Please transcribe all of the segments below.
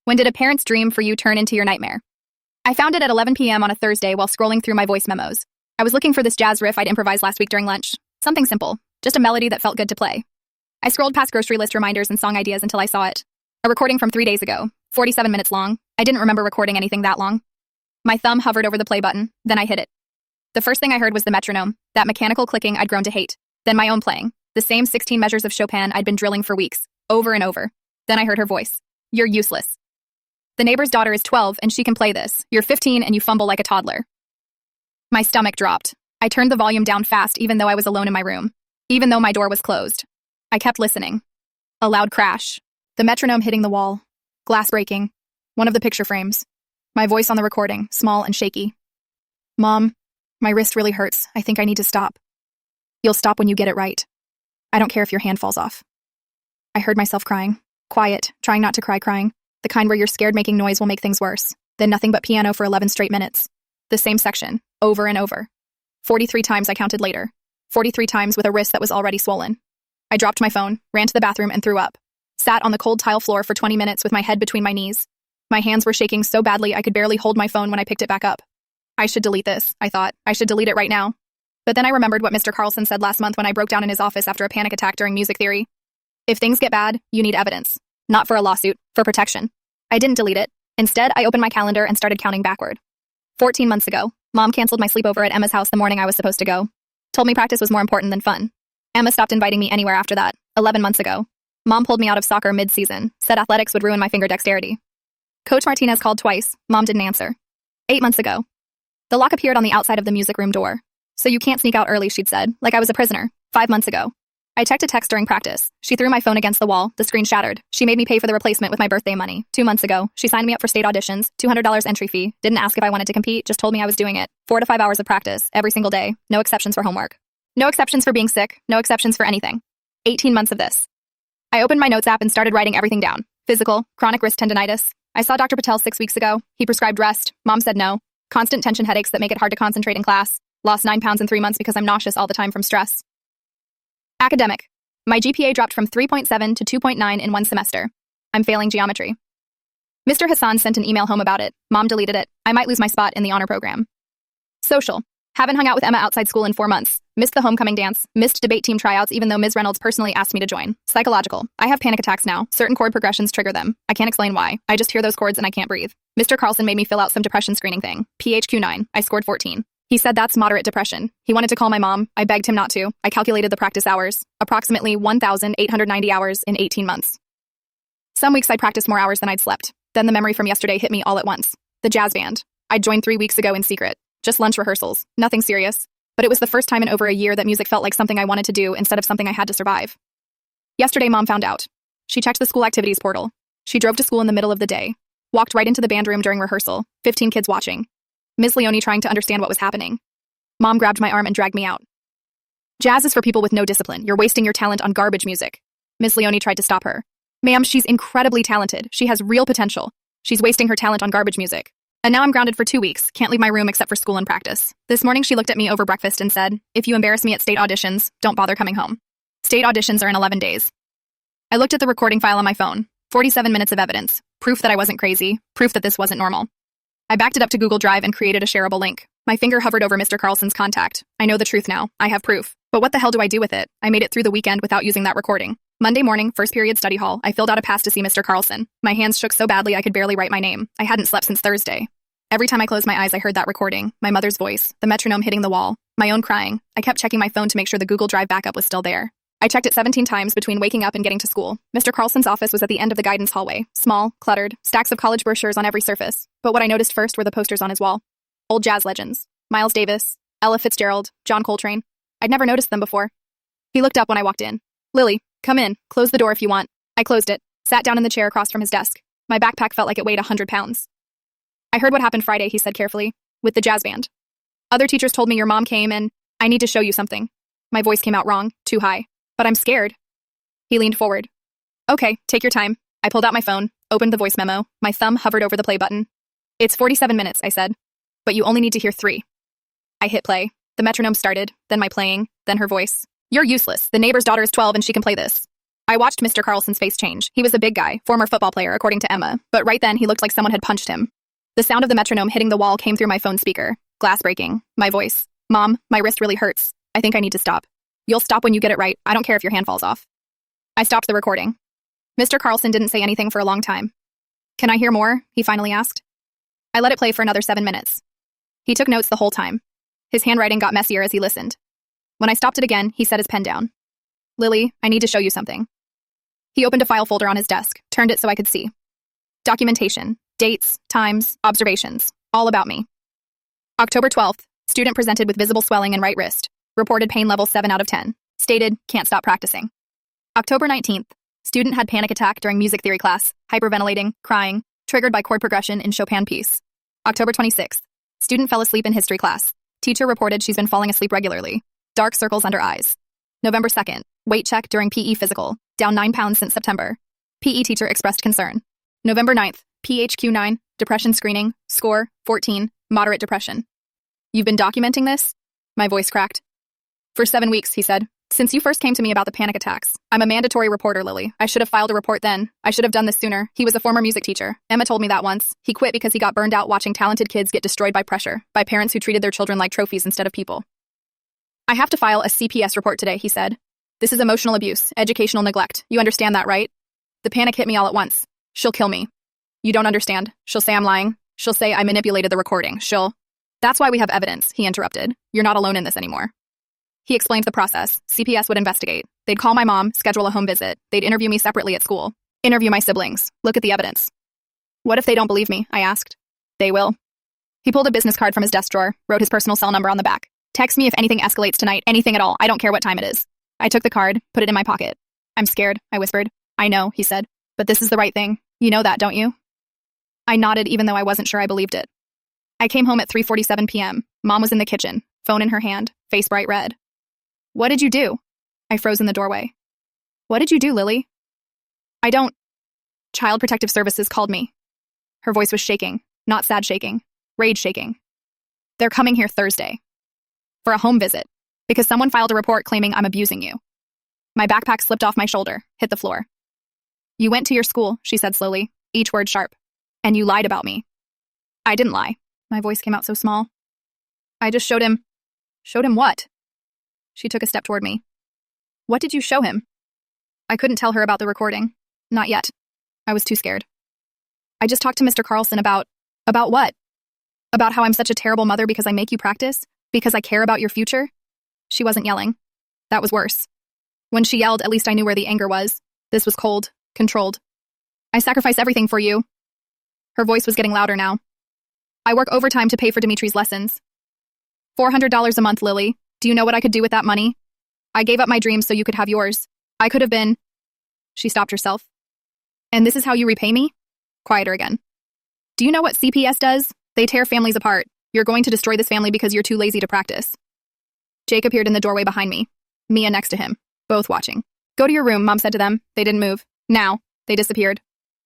When did a parent's dream for you turn into your nightmare? I found it at 11 p.m. on a Thursday while scrolling through my voice memos. I was looking for this jazz riff I'd improvised last week during lunch. Something simple, just a melody that felt good to play. I scrolled past grocery list reminders and song ideas until I saw it. A recording from 3 days ago, 47 minutes long. I didn't remember recording anything that long. My thumb hovered over the play button, then I hit it. The first thing I heard was the metronome, that mechanical clicking I'd grown to hate. Then my own playing, the same 16 measures of Chopin I'd been drilling for weeks, over and over. Then I heard her voice. You're useless. The neighbor's daughter is 12 and she can play this. You're 15 and you fumble like a toddler. My stomach dropped. I turned the volume down fast even though I was alone in my room. Even though my door was closed. I kept listening. A loud crash. The metronome hitting the wall. Glass breaking. One of the picture frames. My voice on the recording, small and shaky. Mom, my wrist really hurts. I think I need to stop. You'll stop when you get it right. I don't care if your hand falls off. I heard myself crying. Quiet, trying not to crying. The kind where you're scared making noise will make things worse. Then nothing but piano for 11 straight minutes. The same section, over and over. 43 times I counted later. 43 times with a wrist that was already swollen. I dropped my phone, ran to the bathroom and threw up. Sat on the cold tile floor for 20 minutes with my head between my knees. My hands were shaking so badly I could barely hold my phone when I picked it back up. I should delete this, I thought. I should delete it right now. But then I remembered what Mr. Carlson said last month when I broke down in his office after a panic attack during music theory. If things get bad, you need evidence. Not for a lawsuit, for protection. I didn't delete it. Instead, I opened my calendar and started counting backward. 14 months ago, Mom canceled my sleepover at Emma's house the morning I was supposed to go. Told me practice was more important than fun. Emma stopped inviting me anywhere after that, 11 months ago. Mom pulled me out of soccer mid-season, said athletics would ruin my finger dexterity. Coach Martinez called twice. Mom didn't answer. 8 months ago. The lock appeared on the outside of the music room door. So you can't sneak out early, she'd said, like I was a prisoner. 5 months ago. I checked a text during practice. She threw my phone against the wall. The screen shattered. She made me pay for the replacement with my birthday money. 2 months ago. She signed me up for state auditions. $200 entry fee. Didn't ask if I wanted to compete, just told me I was doing it. 4 to 5 hours of practice, every single day. No exceptions for homework. No exceptions for being sick. No exceptions for anything. 18 months of this. I opened my notes app and started writing everything down. Physical, chronic wrist tendonitis. I saw Dr. Patel 6 weeks ago. He prescribed rest. Mom said no. Constant tension headaches that make it hard to concentrate in class. Lost 9 pounds in 3 months because I'm nauseous all the time from stress. Academic. My GPA dropped from 3.7 to 2.9 in 1 semester. I'm failing geometry. Mr. Hassan sent an email home about it. Mom deleted it. I might lose my spot in the honor program. Social. Haven't hung out with Emma outside school in 4 months. Missed the homecoming dance. Missed debate team tryouts even though Ms. Reynolds personally asked me to join. Psychological. I have panic attacks now. Certain chord progressions trigger them. I can't explain why. I just hear those chords and I can't breathe. Mr. Carlson made me fill out some depression screening thing. PHQ-9. I scored 14. He said that's moderate depression. He wanted to call my mom. I begged him not to. I calculated the practice hours. Approximately 1,890 hours in 18 months. Some weeks I practiced more hours than I'd slept. Then the memory from yesterday hit me all at once. The jazz band. I'd joined 3 weeks ago in secret. Just lunch rehearsals. Nothing serious. But it was the first time in over a year that music felt like something I wanted to do instead of something I had to survive. Yesterday, Mom found out. She checked the school activities portal. She drove to school in the middle of the day. Walked right into the band room during rehearsal. 15 kids watching. Ms. Leone trying to understand what was happening. Mom grabbed my arm and dragged me out. Jazz is for people with no discipline. You're wasting your talent on garbage music. Ms. Leone tried to stop her. Ma'am, she's incredibly talented. She has real potential. She's wasting her talent on garbage music. And now I'm grounded for 2 weeks. Can't leave my room except for school and practice. This morning she looked at me over breakfast and said, if you embarrass me at state auditions, don't bother coming home. State auditions are in 11 days. I looked at the recording file on my phone. 47 minutes of evidence. Proof that I wasn't crazy. Proof that this wasn't normal. I backed it up to Google Drive and created a shareable link. My finger hovered over Mr. Carlson's contact. I know the truth now. I have proof. But what the hell do I do with it? I made it through the weekend without using that recording. Monday morning, first period study hall, I filled out a pass to see Mr. Carlson. My hands shook so badly I could barely write my name. I hadn't slept since Thursday. Every time I closed my eyes, I heard that recording. My mother's voice, the metronome hitting the wall, my own crying. I kept checking my phone to make sure the Google Drive backup was still there. I checked it 17 times between waking up and getting to school. Mr. Carlson's office was at the end of the guidance hallway. Small, cluttered, stacks of college brochures on every surface. But what I noticed first were the posters on his wall. Old jazz legends. Miles Davis, Ella Fitzgerald, John Coltrane. I'd never noticed them before. He looked up when I walked in. Lily, come in. Close the door if you want. I closed it. Sat down in the chair across from his desk. My backpack felt like it weighed 100 pounds. I heard what happened Friday, he said carefully, with the jazz band. Other teachers told me your mom came and I need to show you something. My voice came out wrong, too high. But I'm scared. He leaned forward. Okay, take your time. I pulled out my phone, opened the voice memo. My thumb hovered over the play button. It's 47 minutes, I said. But you only need to hear 3. I hit play. The metronome started, then my playing, then her voice. You're useless. The neighbor's daughter is 12 and she can play this. I watched Mr. Carlson's face change. He was a big guy, former football player, according to Emma, but right then he looked like someone had punched him. The sound of the metronome hitting the wall came through my phone speaker. Glass breaking. My voice. Mom, my wrist really hurts. I think I need to stop. You'll stop when you get it right. I don't care if your hand falls off. I stopped the recording. Mr. Carlson didn't say anything for a long time. Can I hear more? He finally asked. I let it play for another 7 minutes. He took notes the whole time. His handwriting got messier as he listened. When I stopped it again, he set his pen down. Lily, I need to show you something. He opened a file folder on his desk, turned it so I could see. Documentation, dates, times, observations, all about me. October 12th, student presented with visible swelling in right wrist. Reported pain level 7 out of 10. Stated, can't stop practicing. October 19th, student had panic attack during music theory class, hyperventilating, crying, triggered by chord progression in Chopin piece. October 26th, student fell asleep in history class. Teacher reported she's been falling asleep regularly. Dark circles under eyes. November 2nd, weight check during PE physical, down 9 pounds since September. PE teacher expressed concern. November 9th, PHQ-9, depression screening, score, 14, moderate depression. You've been documenting this? My voice cracked. For 7 weeks, he said. Since you first came to me about the panic attacks. I'm a mandatory reporter, Lily. I should have filed a report then. I should have done this sooner. He was a former music teacher. Emma told me that once. He quit because he got burned out watching talented kids get destroyed by pressure, by parents who treated their children like trophies instead of people. I have to file a CPS report today, he said. This is emotional abuse, educational neglect. You understand that, right? The panic hit me all at once. She'll kill me. You don't understand. She'll say I'm lying. She'll say I manipulated the recording. That's why we have evidence, he interrupted. You're not alone in this anymore. He explained the process. CPS would investigate. They'd call my mom, schedule a home visit. They'd interview me separately at school. Interview my siblings. Look at the evidence. What if they don't believe me? I asked. They will. He pulled a business card from his desk drawer, wrote his personal cell number on the back. Text me if anything escalates tonight, anything at all. I don't care what time it is. I took the card, put it in my pocket. I'm scared, I whispered. I know, he said. But this is the right thing. You know that, don't you? I nodded even though I wasn't sure I believed it. I came home at 3:47 p.m. Mom was in the kitchen, phone in her hand, face bright red. What did you do? I froze in the doorway. What did you do, Lily? I don't. Child Protective Services called me. Her voice was shaking, not sad shaking, rage shaking. They're coming here Thursday. For a home visit, because someone filed a report claiming I'm abusing you. My backpack slipped off my shoulder, hit the floor. You went to your school, she said slowly, each word sharp. And you lied about me. I didn't lie. My voice came out so small. I just showed him. Showed him what? She took a step toward me. What did you show him? I couldn't tell her about the recording. Not yet. I was too scared. I just talked to Mr. Carlson about what? About how I'm such a terrible mother because I make you practice? Because I care about your future? She wasn't yelling. That was worse. When she yelled, at least I knew where the anger was. This was cold, controlled. I sacrifice everything for you. Her voice was getting louder now. I work overtime to pay for Dimitri's lessons. $400 a month, Lily. Do you know what I could do with that money? I gave up my dreams so you could have yours. I could have been... She stopped herself. And this is how you repay me? Quieter again. Do you know what CPS does? They tear families apart. You're going to destroy this family because you're too lazy to practice. Jake appeared in the doorway behind me. Mia next to him, both watching. Go to your room, Mom said to them. They didn't move. Now. They disappeared.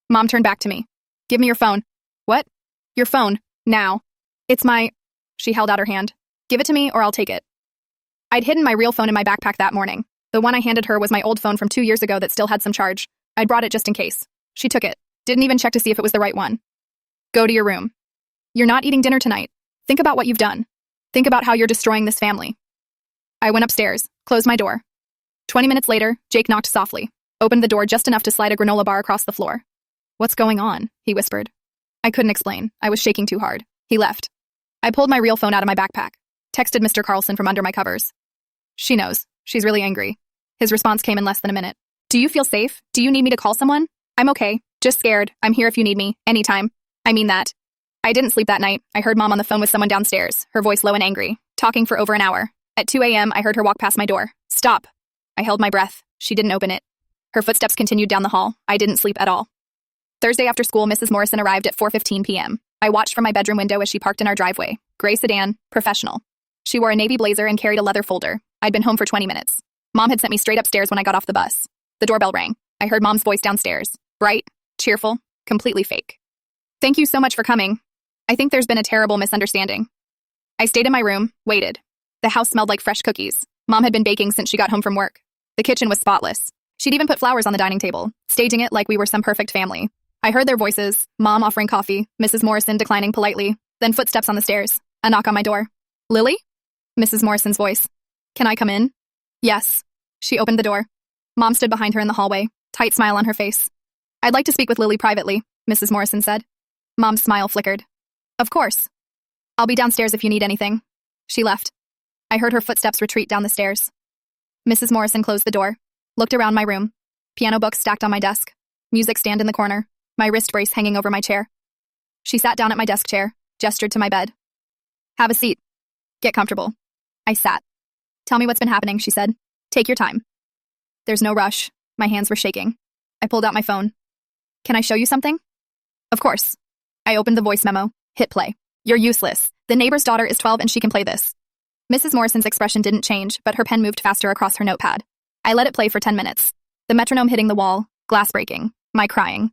Mom turned back to me. Give me your phone. What? Your phone. Now. It's my... She held out her hand. Give it to me or I'll take it. I'd hidden my real phone in my backpack that morning. The one I handed her was my old phone from 2 years ago that still had some charge. I'd brought it just in case. She took it. Didn't even check to see if it was the right one. Go to your room. You're not eating dinner tonight. Think about what you've done. Think about how you're destroying this family. I went upstairs, closed my door. 20 minutes later, Jake knocked softly, opened the door just enough to slide a granola bar across the floor. What's going on? He whispered. I couldn't explain. I was shaking too hard. He left. I pulled my real phone out of my backpack. Texted Mr. Carlson from under my covers. She knows. She's really angry. His response came in less than a minute. Do you feel safe? Do you need me to call someone? I'm okay. Just scared. I'm here if you need me. Anytime. I mean that. I didn't sleep that night. I heard Mom on the phone with someone downstairs, her voice low and angry, talking for over an hour. At 2 a.m., I heard her walk past my door. Stop. I held my breath. She didn't open it. Her footsteps continued down the hall. I didn't sleep at all. Thursday after school, Mrs. Morrison arrived at 4:15 p.m. I watched from my bedroom window as she parked in our driveway. Gray sedan, professional. She wore a navy blazer and carried a leather folder. I'd been home for 20 minutes. Mom had sent me straight upstairs when I got off the bus. The doorbell rang. I heard Mom's voice downstairs. Bright, cheerful, completely fake. Thank you so much for coming. I think there's been a terrible misunderstanding. I stayed in my room, waited. The house smelled like fresh cookies. Mom had been baking since she got home from work. The kitchen was spotless. She'd even put flowers on the dining table, staging it like we were some perfect family. I heard their voices, Mom offering coffee, Mrs. Morrison declining politely, then footsteps on the stairs, a knock on my door. Lily? Mrs. Morrison's voice. Can I come in? Yes. She opened the door. Mom stood behind her in the hallway, tight smile on her face. I'd like to speak with Lily privately, Mrs. Morrison said. Mom's smile flickered. Of course. I'll be downstairs if you need anything. She left. I heard her footsteps retreat down the stairs. Mrs. Morrison closed the door, looked around my room, piano books stacked on my desk, music stand in the corner, my wrist brace hanging over my chair. She sat down at my desk chair, gestured to my bed. Have a seat. Get comfortable. I sat. Tell me what's been happening, she said. Take your time. There's no rush. My hands were shaking. I pulled out my phone. Can I show you something? Of course. I opened the voice memo, hit play. You're useless. The neighbor's daughter is 12 and she can play this. Mrs. Morrison's expression didn't change, but her pen moved faster across her notepad. I let it play for 10 minutes. The metronome hitting the wall, glass breaking, my crying.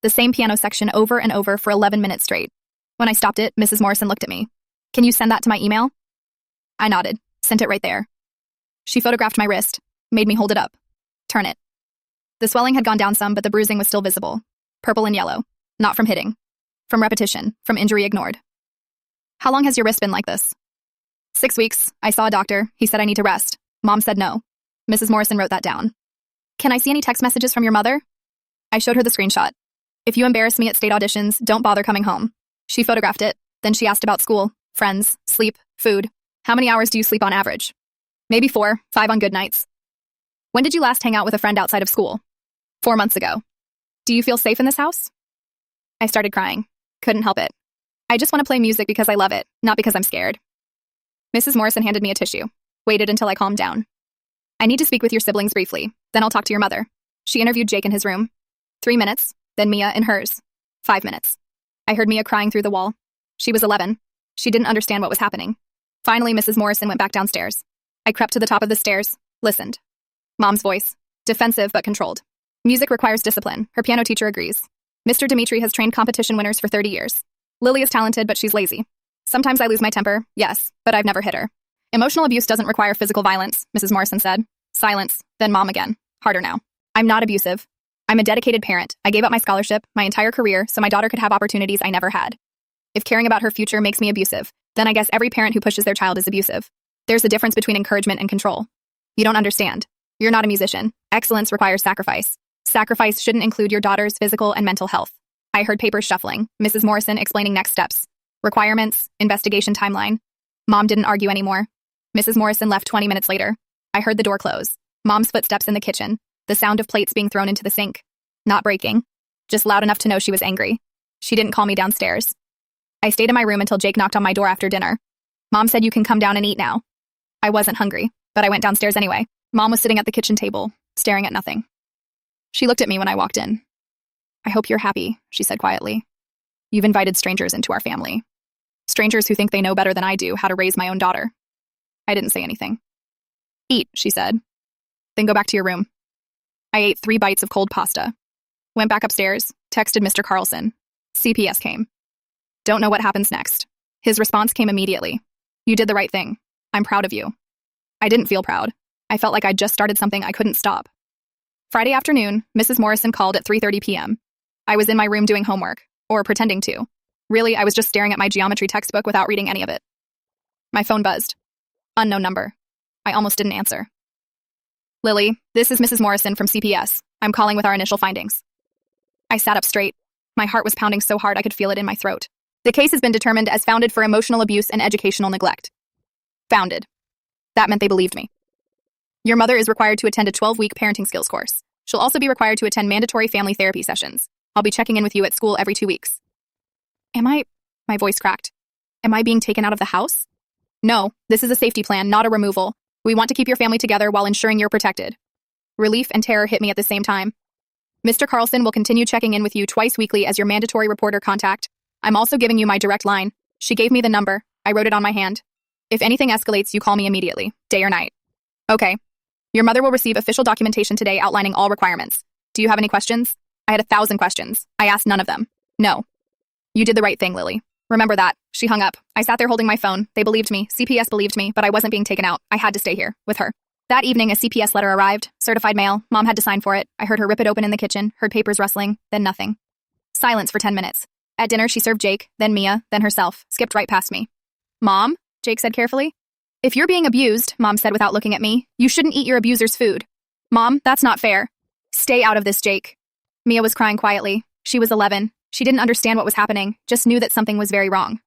The same piano section over and over for 11 minutes straight. When I stopped it, Mrs. Morrison looked at me. Can you send that to my email? I nodded, sent it right there. She photographed my wrist, made me hold it up. Turn it. The swelling had gone down some, but the bruising was still visible. Purple and yellow. Not from hitting. From repetition, from injury ignored. How long has your wrist been like this? 6 weeks. I saw a doctor. He said I need to rest. Mom said no. Mrs. Morrison wrote that down. Can I see any text messages from your mother? I showed her the screenshot. If you embarrass me at state auditions, don't bother coming home. She photographed it. Then she asked about school, friends, sleep, food. How many hours do you sleep on average? Maybe 4, 5 on good nights. When did you last hang out with a friend outside of school? 4 months ago. Do you feel safe in this house? I started crying. Couldn't help it. I just want to play music because I love it, not because I'm scared. Mrs. Morrison handed me a tissue. Waited until I calmed down. I need to speak with your siblings briefly, then I'll talk to your mother. She interviewed Jake in his room. 3 minutes, then Mia in hers. 5 minutes. I heard Mia crying through the wall. She was 11. She didn't understand what was happening. Finally, Mrs. Morrison went back downstairs. I crept to the top of the stairs, listened. Mom's voice. Defensive but controlled. Music requires discipline. Her piano teacher agrees. Mr. Dimitri has trained competition winners for 30 years. Lily is talented, but she's lazy. Sometimes I lose my temper, yes, but I've never hit her. Emotional abuse doesn't require physical violence, Mrs. Morrison said. Silence, then Mom again. Harder now. I'm not abusive. I'm a dedicated parent. I gave up my scholarship, my entire career, so my daughter could have opportunities I never had. If caring about her future makes me abusive, then I guess every parent who pushes their child is abusive. There's a difference between encouragement and control. You don't understand. You're not a musician. Excellence requires sacrifice. Sacrifice shouldn't include your daughter's physical and mental health. I heard papers shuffling, Mrs. Morrison explaining next steps. Requirements, investigation timeline. Mom didn't argue anymore. Mrs. Morrison left 20 minutes later. I heard the door close. Mom's footsteps in the kitchen. The sound of plates being thrown into the sink. Not breaking. Just loud enough to know she was angry. She didn't call me downstairs. I stayed in my room until Jake knocked on my door after dinner. Mom said you can come down and eat now. I wasn't hungry, but I went downstairs anyway. Mom was sitting at the kitchen table, staring at nothing. She looked at me when I walked in. I hope you're happy, she said quietly. You've invited strangers into our family. Strangers who think they know better than I do how to raise my own daughter. I didn't say anything. Eat, she said. Then go back to your room. I ate 3 bites of cold pasta. Went back upstairs, texted Mr. Carlson. CPS came. Don't know what happens next. His response came immediately. You did the right thing. I'm proud of you. I didn't feel proud. I felt like I'd just started something I couldn't stop. Friday afternoon, Mrs. Morrison called at 3:30 p.m. I was in my room doing homework, or pretending to. Really, I was just staring at my geometry textbook without reading any of it. My phone buzzed. Unknown number. I almost didn't answer. Lily, this is Mrs. Morrison from CPS. I'm calling with our initial findings. I sat up straight. My heart was pounding so hard I could feel it in my throat. The case has been determined as founded for emotional abuse and educational neglect. Founded. That meant they believed me. Your mother is required to attend a 12-week parenting skills course. She'll also be required to attend mandatory family therapy sessions. I'll be checking in with you at school every 2 weeks. My voice cracked. Am I being taken out of the house? No, this is a safety plan, not a removal. We want to keep your family together while ensuring you're protected. Relief and terror hit me at the same time. Mr. Carlson will continue checking in with you twice weekly as your mandatory reporter contact. I'm also giving you my direct line. She gave me the number. I wrote it on my hand. If anything escalates, you call me immediately, day or night. Okay. Your mother will receive official documentation today outlining all requirements. Do you have any questions? I had 1,000 questions. I asked none of them. No. You did the right thing, Lily. Remember that. She hung up. I sat there holding my phone. They believed me. CPS believed me, but I wasn't being taken out. I had to stay here, with her. That evening, a CPS letter arrived, certified mail. Mom had to sign for it. I heard her rip it open in the kitchen, heard papers rustling, then nothing. Silence for 10 minutes. At dinner, she served Jake, then Mia, then herself, skipped right past me. Mom, Jake said carefully. If you're being abused, Mom said without looking at me, you shouldn't eat your abuser's food. Mom, that's not fair. Stay out of this, Jake. Mia was crying quietly. She was 11. She didn't understand what was happening, just knew that something was very wrong.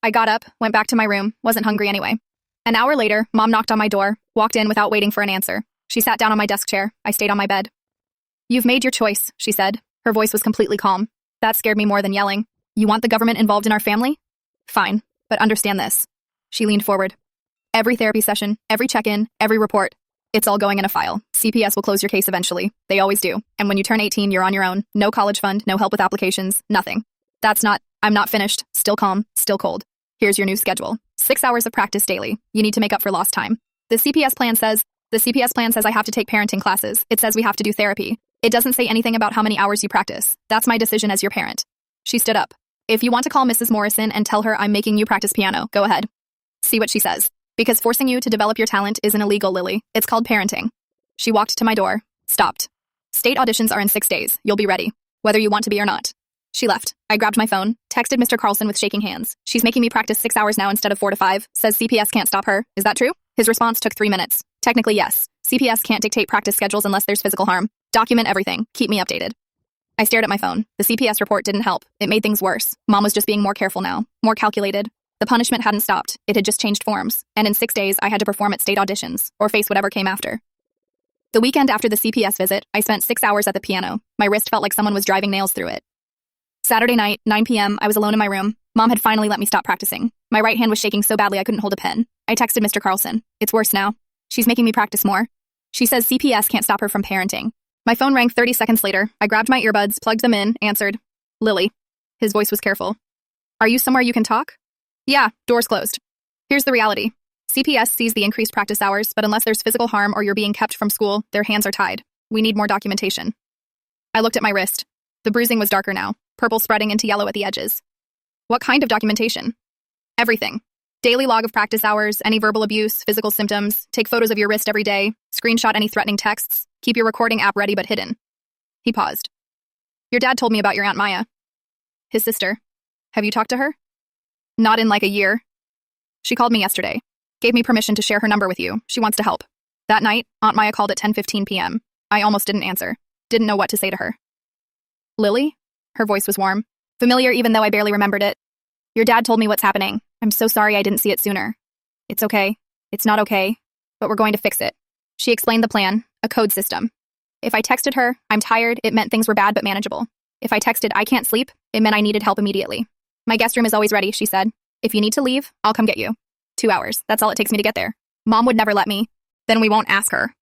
I got up, went back to my room, wasn't hungry anyway. An hour later, Mom knocked on my door, walked in without waiting for an answer. She sat down on my desk chair. I stayed on my bed. You've made your choice, she said. Her voice was completely calm. That scared me more than yelling. You want the government involved in our family? Fine, but understand this. She leaned forward. Every therapy session, every check-in, every report, it's all going in a file. CPS will close your case eventually. They always do. And when you turn 18, you're on your own. No college fund, no help with applications, nothing. I'm not finished. Still calm, still cold. Here's your new schedule. 6 hours of practice daily. You need to make up for lost time. The CPS plan says I have to take parenting classes. It says we have to do therapy. It doesn't say anything about how many hours you practice. That's my decision as your parent. She stood up. If you want to call Mrs. Morrison and tell her I'm making you practice piano, go ahead. See what she says. Because forcing you to develop your talent isn't illegal, Lily. It's called parenting. She walked to my door, stopped. State auditions are in 6 days. You'll be ready, whether you want to be or not. She left. I grabbed my phone, texted Mr. Carlson with shaking hands. She's making me practice 6 hours now instead of 4 to 5. Says CPS can't stop her. Is that true? His response took 3 minutes. Technically, yes. CPS can't dictate practice schedules unless there's physical harm. Document everything. Keep me updated. I stared at my phone. The CPS report didn't help. It made things worse. Mom was just being more careful now, more calculated. The punishment hadn't stopped. It had just changed forms. And in 6 days, I had to perform at state auditions, or face whatever came after. The weekend after the CPS visit, I spent 6 hours at the piano. My wrist felt like someone was driving nails through it. Saturday night, 9 p.m., I was alone in my room. Mom had finally let me stop practicing. My right hand was shaking so badly I couldn't hold a pen. I texted Mr. Carlson. It's worse now. She's making me practice more. She says CPS can't stop her from parenting. My phone rang 30 seconds later. I grabbed my earbuds, plugged them in, answered. Lily. His voice was careful. Are you somewhere you can talk? Yeah, door's closed. Here's the reality. CPS sees the increased practice hours, but unless there's physical harm or you're being kept from school, their hands are tied. We need more documentation. I looked at my wrist. The bruising was darker now, purple spreading into yellow at the edges. What kind of documentation? Everything. Daily log of practice hours, any verbal abuse, physical symptoms, take photos of your wrist every day, screenshot any threatening texts, keep your recording app ready but hidden. He paused. Your dad told me about your Aunt Maya. His sister. Have you talked to her? Not in like a year. She called me yesterday. Gave me permission to share her number with you. She wants to help. That night, Aunt Maya called at 10:15 p.m. I almost didn't answer. Didn't know what to say to her. Lily? Her voice was warm. Familiar even though I barely remembered it. Your dad told me what's happening. I'm so sorry I didn't see it sooner. It's okay. It's not okay. But we're going to fix it. She explained the plan, a code system. If I texted her, I'm tired, it meant things were bad but manageable. If I texted, I can't sleep, it meant I needed help immediately. My guest room is always ready, she said. If you need to leave, I'll come get you. 2 hours. That's all it takes me to get there. Mom would never let me. Then we won't ask her.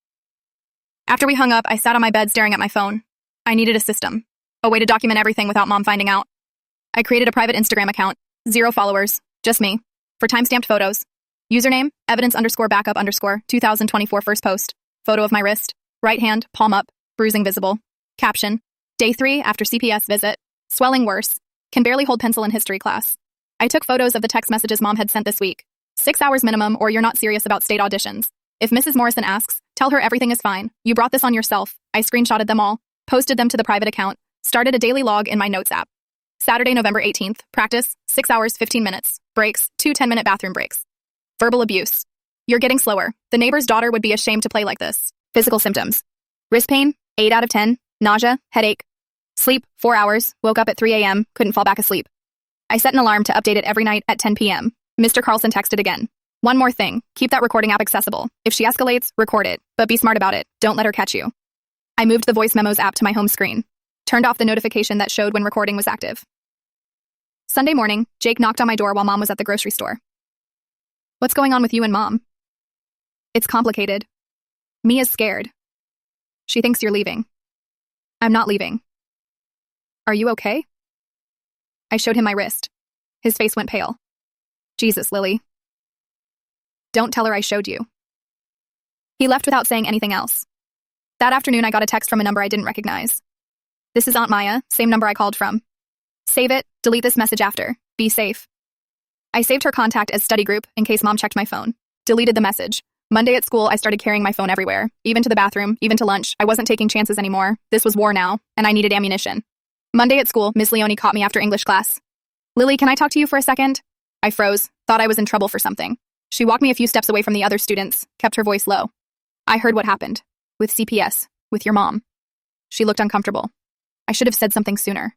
After we hung up, I sat on my bed staring at my phone. I needed a system. A way to document everything without Mom finding out. I created a private Instagram account. 0 followers. Just me. For time-stamped photos. Username, evidence_backup_ 2024 first post. Photo of my wrist. Right hand, palm up. Bruising visible. Caption. Day 3 after CPS visit. Swelling worse. Can barely hold pencil in history class. I took photos of the text messages Mom had sent this week. 6 hours minimum or you're not serious about state auditions. If Mrs. Morrison asks, tell her everything is fine. You brought this on yourself. I screenshotted them all. Posted them to the private account. Started a daily log in my notes app. Saturday, November 18th. Practice. 6 hours, 15 minutes. Breaks. 2 10-minute bathroom breaks. Verbal abuse. You're getting slower. The neighbor's daughter would be ashamed to play like this. Physical symptoms. Wrist pain. 8 out of 10. Nausea. Headache. Sleep, 4 hours, woke up at 3 a.m., couldn't fall back asleep. I set an alarm to update it every night at 10 p.m. Mr. Carlson texted again. One more thing, keep that recording app accessible. If she escalates, record it, but be smart about it. Don't let her catch you. I moved the voice memos app to my home screen. Turned off the notification that showed when recording was active. Sunday morning, Jake knocked on my door while Mom was at the grocery store. What's going on with you and Mom? It's complicated. Mia's scared. She thinks you're leaving. I'm not leaving. Are you okay? I showed him my wrist. His face went pale. Jesus, Lily. Don't tell her I showed you. He left without saying anything else. That afternoon, I got a text from a number I didn't recognize. This is Aunt Maya, same number I called from. Save it, delete this message after. Be safe. I saved her contact as study group in case Mom checked my phone. Deleted the message. Monday at school, I started carrying my phone everywhere, even to the bathroom, even to lunch. I wasn't taking chances anymore. This was war now, and I needed ammunition. Monday at school, Ms. Leone caught me after English class. Lily, can I talk to you for a second? I froze, thought I was in trouble for something. She walked me a few steps away from the other students, kept her voice low. I heard what happened. With CPS. With your mom. She looked uncomfortable. I should have said something sooner.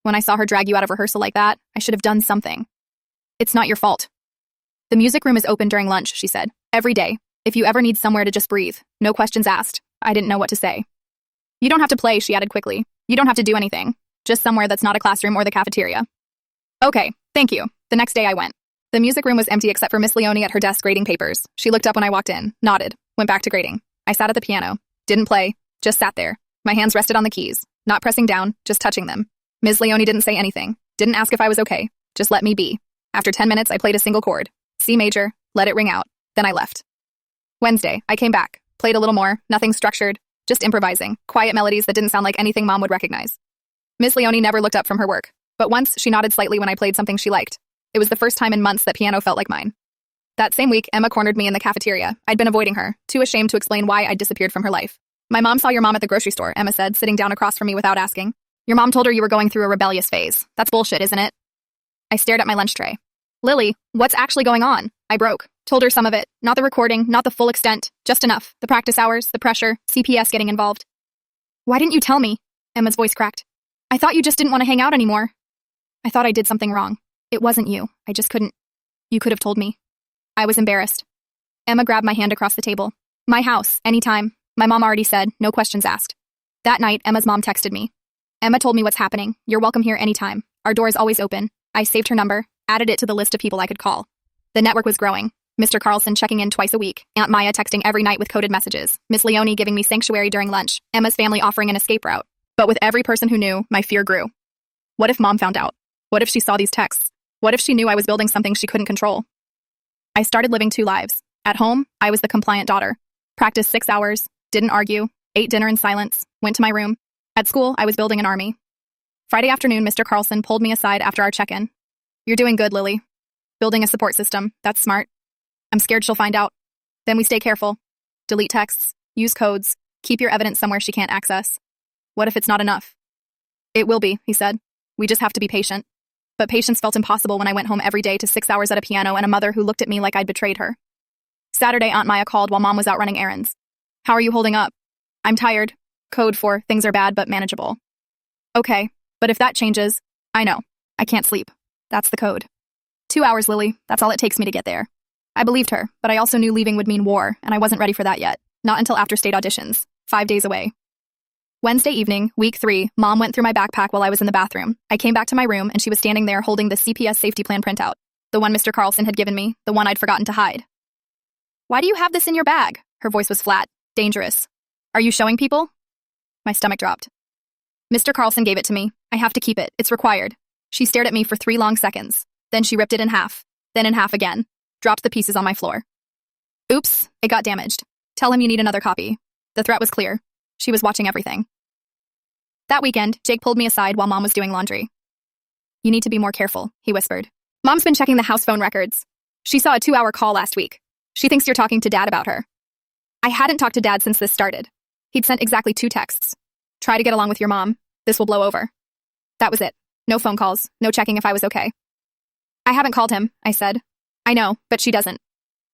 When I saw her drag you out of rehearsal like that, I should have done something. It's not your fault. The music room is open during lunch, she said. Every day. If you ever need somewhere to just breathe. No questions asked. I didn't know what to say. You don't have to play, she added quickly. You don't have to do anything. Just somewhere that's not a classroom or the cafeteria. Okay, thank you. The next day I went. The music room was empty except for Miss Leone at her desk grading papers. She looked up when I walked in, nodded, went back to grading. I sat at the piano. Didn't play. Just sat there. My hands rested on the keys. Not pressing down, just touching them. Ms. Leone didn't say anything. Didn't ask if I was okay. Just let me be. After 10 minutes, I played a single chord. C major, let it ring out. Then I left. Wednesday, I came back. Played a little more, nothing structured. Just improvising. Quiet melodies that didn't sound like anything Mom would recognize. Ms. Leone never looked up from her work. But once, she nodded slightly when I played something she liked. It was the first time in months that piano felt like mine. That same week, Emma cornered me in the cafeteria. I'd been avoiding her, too ashamed to explain why I'd disappeared from her life. My mom saw your mom at the grocery store, Emma said, sitting down across from me without asking. Your mom told her you were going through a rebellious phase. That's bullshit, isn't it? I stared at my lunch tray. Lily, what's actually going on? I broke. Told her some of it. Not the recording, not the full extent. Just enough. The practice hours, the pressure, CPS getting involved. Why didn't you tell me? Emma's voice cracked. I thought you just didn't want to hang out anymore. I thought I did something wrong. It wasn't you. I just couldn't. You could have told me. I was embarrassed. Emma grabbed my hand across the table. My house, anytime. My mom already said, no questions asked. That night, Emma's mom texted me. Emma told me what's happening. You're welcome here anytime. Our door is always open. I saved her number, added it to the list of people I could call. The network was growing. Mr. Carlson checking in twice a week. Aunt Maya texting every night with coded messages. Miss Leone giving me sanctuary during lunch. Emma's family offering an escape route. But with every person who knew, my fear grew. What if Mom found out? What if she saw these texts? What if she knew I was building something she couldn't control? I started living two lives. At home, I was the compliant daughter. Practiced 6 hours, didn't argue, ate dinner in silence, went to my room. At school, I was building an army. Friday afternoon, Mr. Carlson pulled me aside after our check-in. You're doing good, Lily. Building a support system, that's smart. I'm scared she'll find out. Then we stay careful. Delete texts, use codes, keep your evidence somewhere she can't access. What if it's not enough? It will be, he said. We just have to be patient. But patience felt impossible when I went home every day to 6 hours at a piano and a mother who looked at me like I'd betrayed her. Saturday, Aunt Maya called while Mom was out running errands. How are you holding up? I'm tired. Code for things are bad but manageable. Okay, but if that changes, I know. I can't sleep. That's the code. 2 hours, Lily. That's all it takes me to get there. I believed her, but I also knew leaving would mean war, and I wasn't ready for that yet. Not until after state auditions. 5 days away. Wednesday evening, week 3, Mom went through my backpack while I was in the bathroom. I came back to my room, and she was standing there holding the CPS safety plan printout. The one Mr. Carlson had given me, the one I'd forgotten to hide. Why do you have this in your bag? Her voice was flat, dangerous. Are you showing people? My stomach dropped. Mr. Carlson gave it to me. I have to keep it. It's required. She stared at me for 3 long seconds. Then she ripped it in half. Then in half again. Dropped the pieces on my floor. Oops, it got damaged. Tell him you need another copy. The threat was clear. She was watching everything. That weekend, Jake pulled me aside while Mom was doing laundry. You need to be more careful, he whispered. Mom's been checking the house phone records. She saw a 2-hour call last week. She thinks you're talking to Dad about her. I hadn't talked to Dad since this started. He'd sent exactly 2 texts. Try to get along with your mom. This will blow over. That was it. No phone calls, no checking if I was okay. I haven't called him, I said. I know, but she doesn't.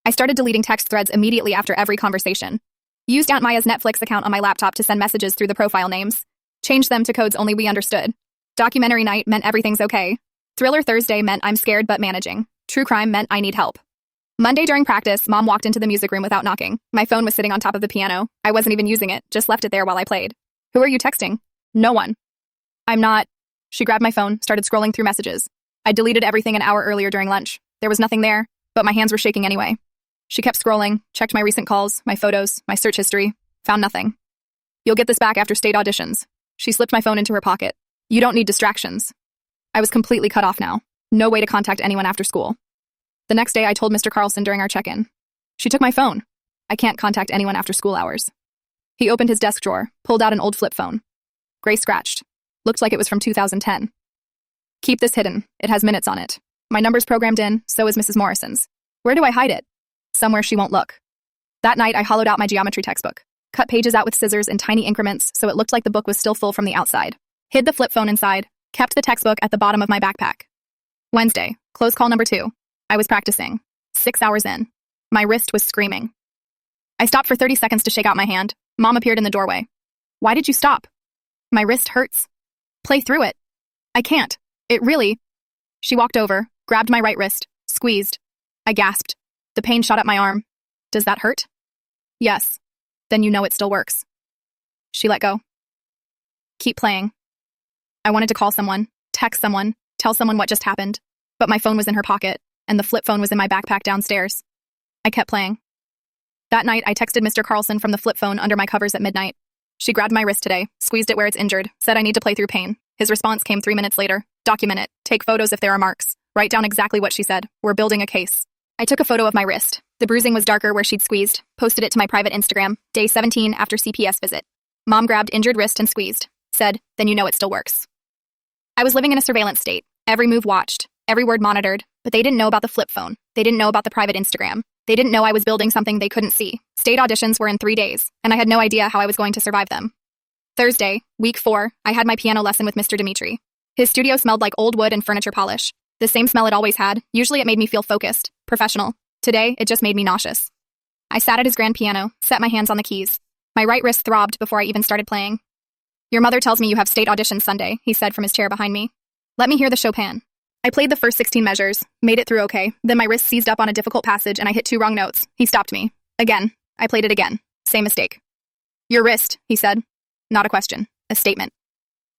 I started deleting text threads immediately after every conversation. Used Aunt Maya's Netflix account on my laptop to send messages through the profile names. Changed them to codes only we understood. Documentary night meant everything's okay. Thriller Thursday meant I'm scared but managing. True crime meant I need help. Monday during practice, Mom walked into the music room without knocking. My phone was sitting on top of the piano. I wasn't even using it, just left it there while I played. Who are you texting? No one. I'm not. She grabbed my phone, started scrolling through messages. I deleted everything an hour earlier during lunch. There was nothing there, but my hands were shaking anyway. She kept scrolling, checked my recent calls, my photos, my search history, found nothing. You'll get this back after state auditions. She slipped my phone into her pocket. You don't need distractions. I was completely cut off now. No way to contact anyone after school. The next day, I told Mr. Carlson during our check-in. She took my phone. I can't contact anyone after school hours. He opened his desk drawer, pulled out an old flip phone. Gray scratched. Looked like it was from 2010. Keep this hidden. It has minutes on it. My number's programmed in, so is Mrs. Morrison's. Where do I hide it? Somewhere she won't look. That night, I hollowed out my geometry textbook, cut pages out with scissors in tiny increments so it looked like the book was still full from the outside, hid the flip phone inside, kept the textbook at the bottom of my backpack. Wednesday, close call number 2. I was practicing. 6 hours in. My wrist was screaming. I stopped for 30 seconds to shake out my hand. Mom appeared in the doorway. Why did you stop? My wrist hurts. Play through it. I can't. It really... She walked over, grabbed my right wrist, squeezed. I gasped. The pain shot up my arm. Does that hurt? Yes. Then you know it still works. She let go. Keep playing. I wanted to call someone, text someone, tell someone what just happened, but my phone was in her pocket, and the flip phone was in my backpack downstairs. I kept playing. That night, I texted Mr. Carlson from the flip phone under my covers at midnight. She grabbed my wrist today, squeezed it where it's injured, said I need to play through pain. His response came 3 minutes later. Document it. Take photos if there are marks. Write down exactly what she said. We're building a case. I took a photo of my wrist. The bruising was darker where she'd squeezed. Posted it to my private Instagram, day 17 after CPS visit. Mom grabbed injured wrist and squeezed. Said, then you know it still works. I was living in a surveillance state. Every move watched. Every word monitored. But they didn't know about the flip phone. They didn't know about the private Instagram. They didn't know I was building something they couldn't see. State auditions were in 3 days, and I had no idea how I was going to survive them. Thursday, week 4, I had my piano lesson with Mr. Dimitri. His studio smelled like old wood and furniture polish. The same smell it always had. Usually it made me feel focused, professional. Today, it just made me nauseous. I sat at his grand piano, set my hands on the keys. My right wrist throbbed before I even started playing. Your mother tells me you have state auditions Sunday, he said from his chair behind me. Let me hear the Chopin. I played the first 16 measures, made it through okay, then my wrist seized up on a difficult passage and I hit 2 wrong notes. He stopped me. Again. I played it again. Same mistake. Your wrist, he said. Not a question. A statement.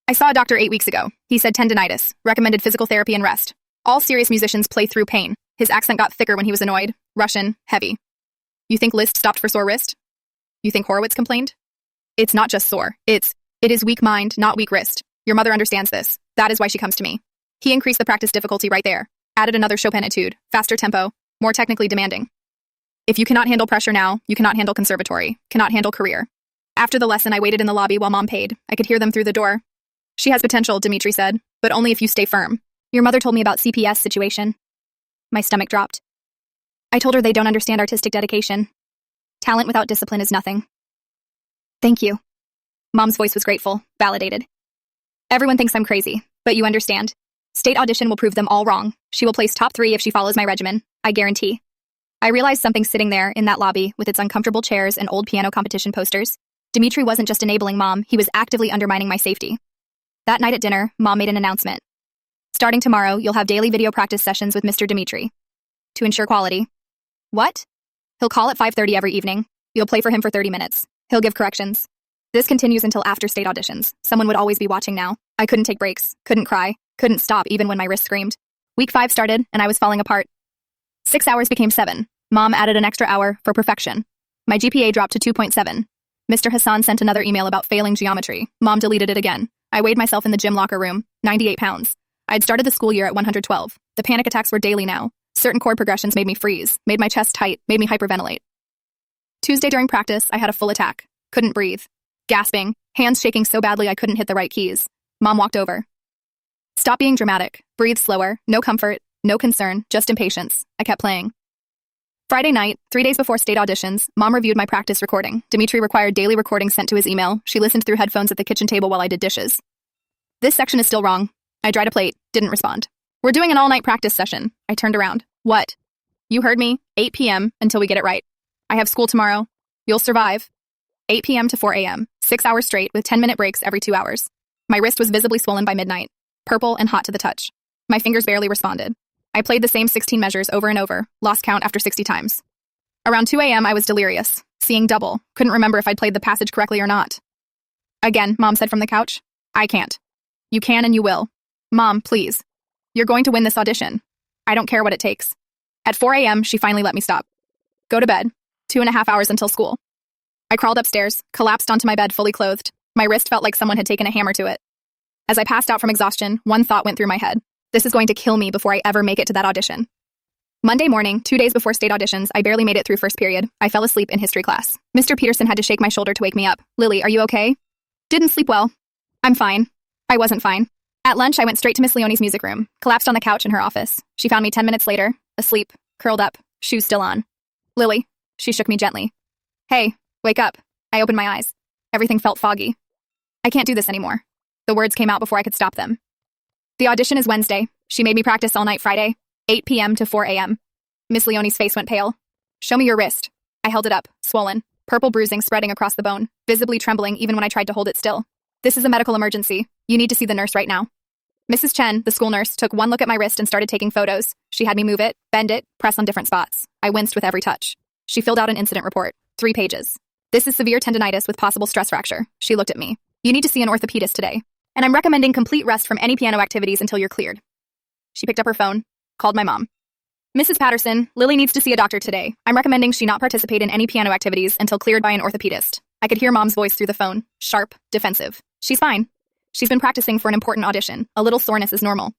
I saw a doctor 8 weeks ago. He said tendinitis, recommended physical therapy and rest. All serious musicians play through pain. His accent got thicker when he was annoyed. Russian, heavy. You think Liszt stopped for sore wrist? You think Horowitz complained? It's not just sore. It is weak mind, not weak wrist. Your mother understands this. That is why she comes to me. He increased the practice difficulty right there. Added another Chopin etude, faster tempo, more technically demanding. If you cannot handle pressure now, you cannot handle conservatory, cannot handle career. After the lesson, I waited in the lobby while Mom paid. I could hear them through the door. She has potential, Dimitri said, but only if you stay firm. Your mother told me about CPS situation. My stomach dropped. I told her they don't understand artistic dedication. Talent without discipline is nothing. Thank you. Mom's voice was grateful, validated. Everyone thinks I'm crazy, but you understand. State audition will prove them all wrong. She will place top 3 if she follows my regimen, I guarantee. I realized something sitting there in that lobby with its uncomfortable chairs and old piano competition posters. Dimitri wasn't just enabling Mom, he was actively undermining my safety. That night at dinner, Mom made an announcement. Starting tomorrow, you'll have daily video practice sessions with Mr. Dimitri. To ensure quality. What? He'll call at 5:30 every evening. You'll play for him for 30 minutes. He'll give corrections. This continues until after state auditions. Someone would always be watching now. I couldn't take breaks, couldn't cry, couldn't stop even when my wrist screamed. Week 5 started, and I was falling apart. 6 hours became 7. Mom added an extra hour for perfection. My GPA dropped to 2.7. Mr. Hassan sent another email about failing geometry. Mom deleted it again. I weighed myself in the gym locker room, 98 pounds. I'd started the school year at 112. The panic attacks were daily now. Certain chord progressions made me freeze, made my chest tight, made me hyperventilate. Tuesday during practice, I had a full attack. Couldn't breathe. Gasping, hands shaking so badly I couldn't hit the right keys. Mom walked over. Stop being dramatic. Breathe slower. No comfort. No concern. Just impatience. I kept playing. Friday night, 3 days before state auditions, Mom reviewed my practice recording. Dimitri required daily recordings sent to his email. She listened through headphones at the kitchen table while I did dishes. This section is still wrong. I dried a plate. Didn't respond. We're doing an all-night practice session. I turned around. What? You heard me. 8 p.m. until we get it right. I have school tomorrow. You'll survive. 8 p.m. to 4 a.m. 6 hours straight with 10-minute breaks every 2 hours. My wrist was visibly swollen by midnight. Purple and hot to the touch. My fingers barely responded. I played the same 16 measures over and over, lost count after 60 times. Around 2 a.m. I was delirious, seeing double, couldn't remember if I'd played the passage correctly or not. Again, Mom said from the couch, I can't. You can and you will. Mom, please. You're going to win this audition. I don't care what it takes. At 4 a.m., she finally let me stop. Go to bed. 2.5 hours until school. I crawled upstairs, collapsed onto my bed fully clothed. My wrist felt like someone had taken a hammer to it. As I passed out from exhaustion, one thought went through my head. This is going to kill me before I ever make it to that audition. Monday morning, 2 days before state auditions, I barely made it through first period. I fell asleep in history class. Mr. Peterson had to shake my shoulder to wake me up. Lily, are you okay? Didn't sleep well. I'm fine. I wasn't fine. At lunch, I went straight to Miss Leone's music room, collapsed on the couch in her office. She found me 10 minutes later, asleep, curled up, shoes still on. Lily. She shook me gently. Hey, wake up. I opened my eyes. Everything felt foggy. I can't do this anymore. The words came out before I could stop them. The audition is Wednesday. She made me practice all night Friday, 8 p.m. to 4 a.m. Miss Leone's face went pale. Show me your wrist. I held it up, swollen, purple bruising spreading across the bone, visibly trembling even when I tried to hold it still. This is a medical emergency. You need to see the nurse right now. Mrs. Chen, the school nurse, took one look at my wrist and started taking photos. She had me move it, bend it, press on different spots. I winced with every touch. She filled out an incident report, 3 pages. This is severe tendonitis with possible stress fracture. She looked at me. You need to see an orthopedist today. And I'm recommending complete rest from any piano activities until you're cleared. She picked up her phone, called my mom. Mrs. Patterson, Lily needs to see a doctor today. I'm recommending she not participate in any piano activities until cleared by an orthopedist. I could hear Mom's voice through the phone, sharp, defensive. She's fine. She's been practicing for an important audition. A little soreness is normal.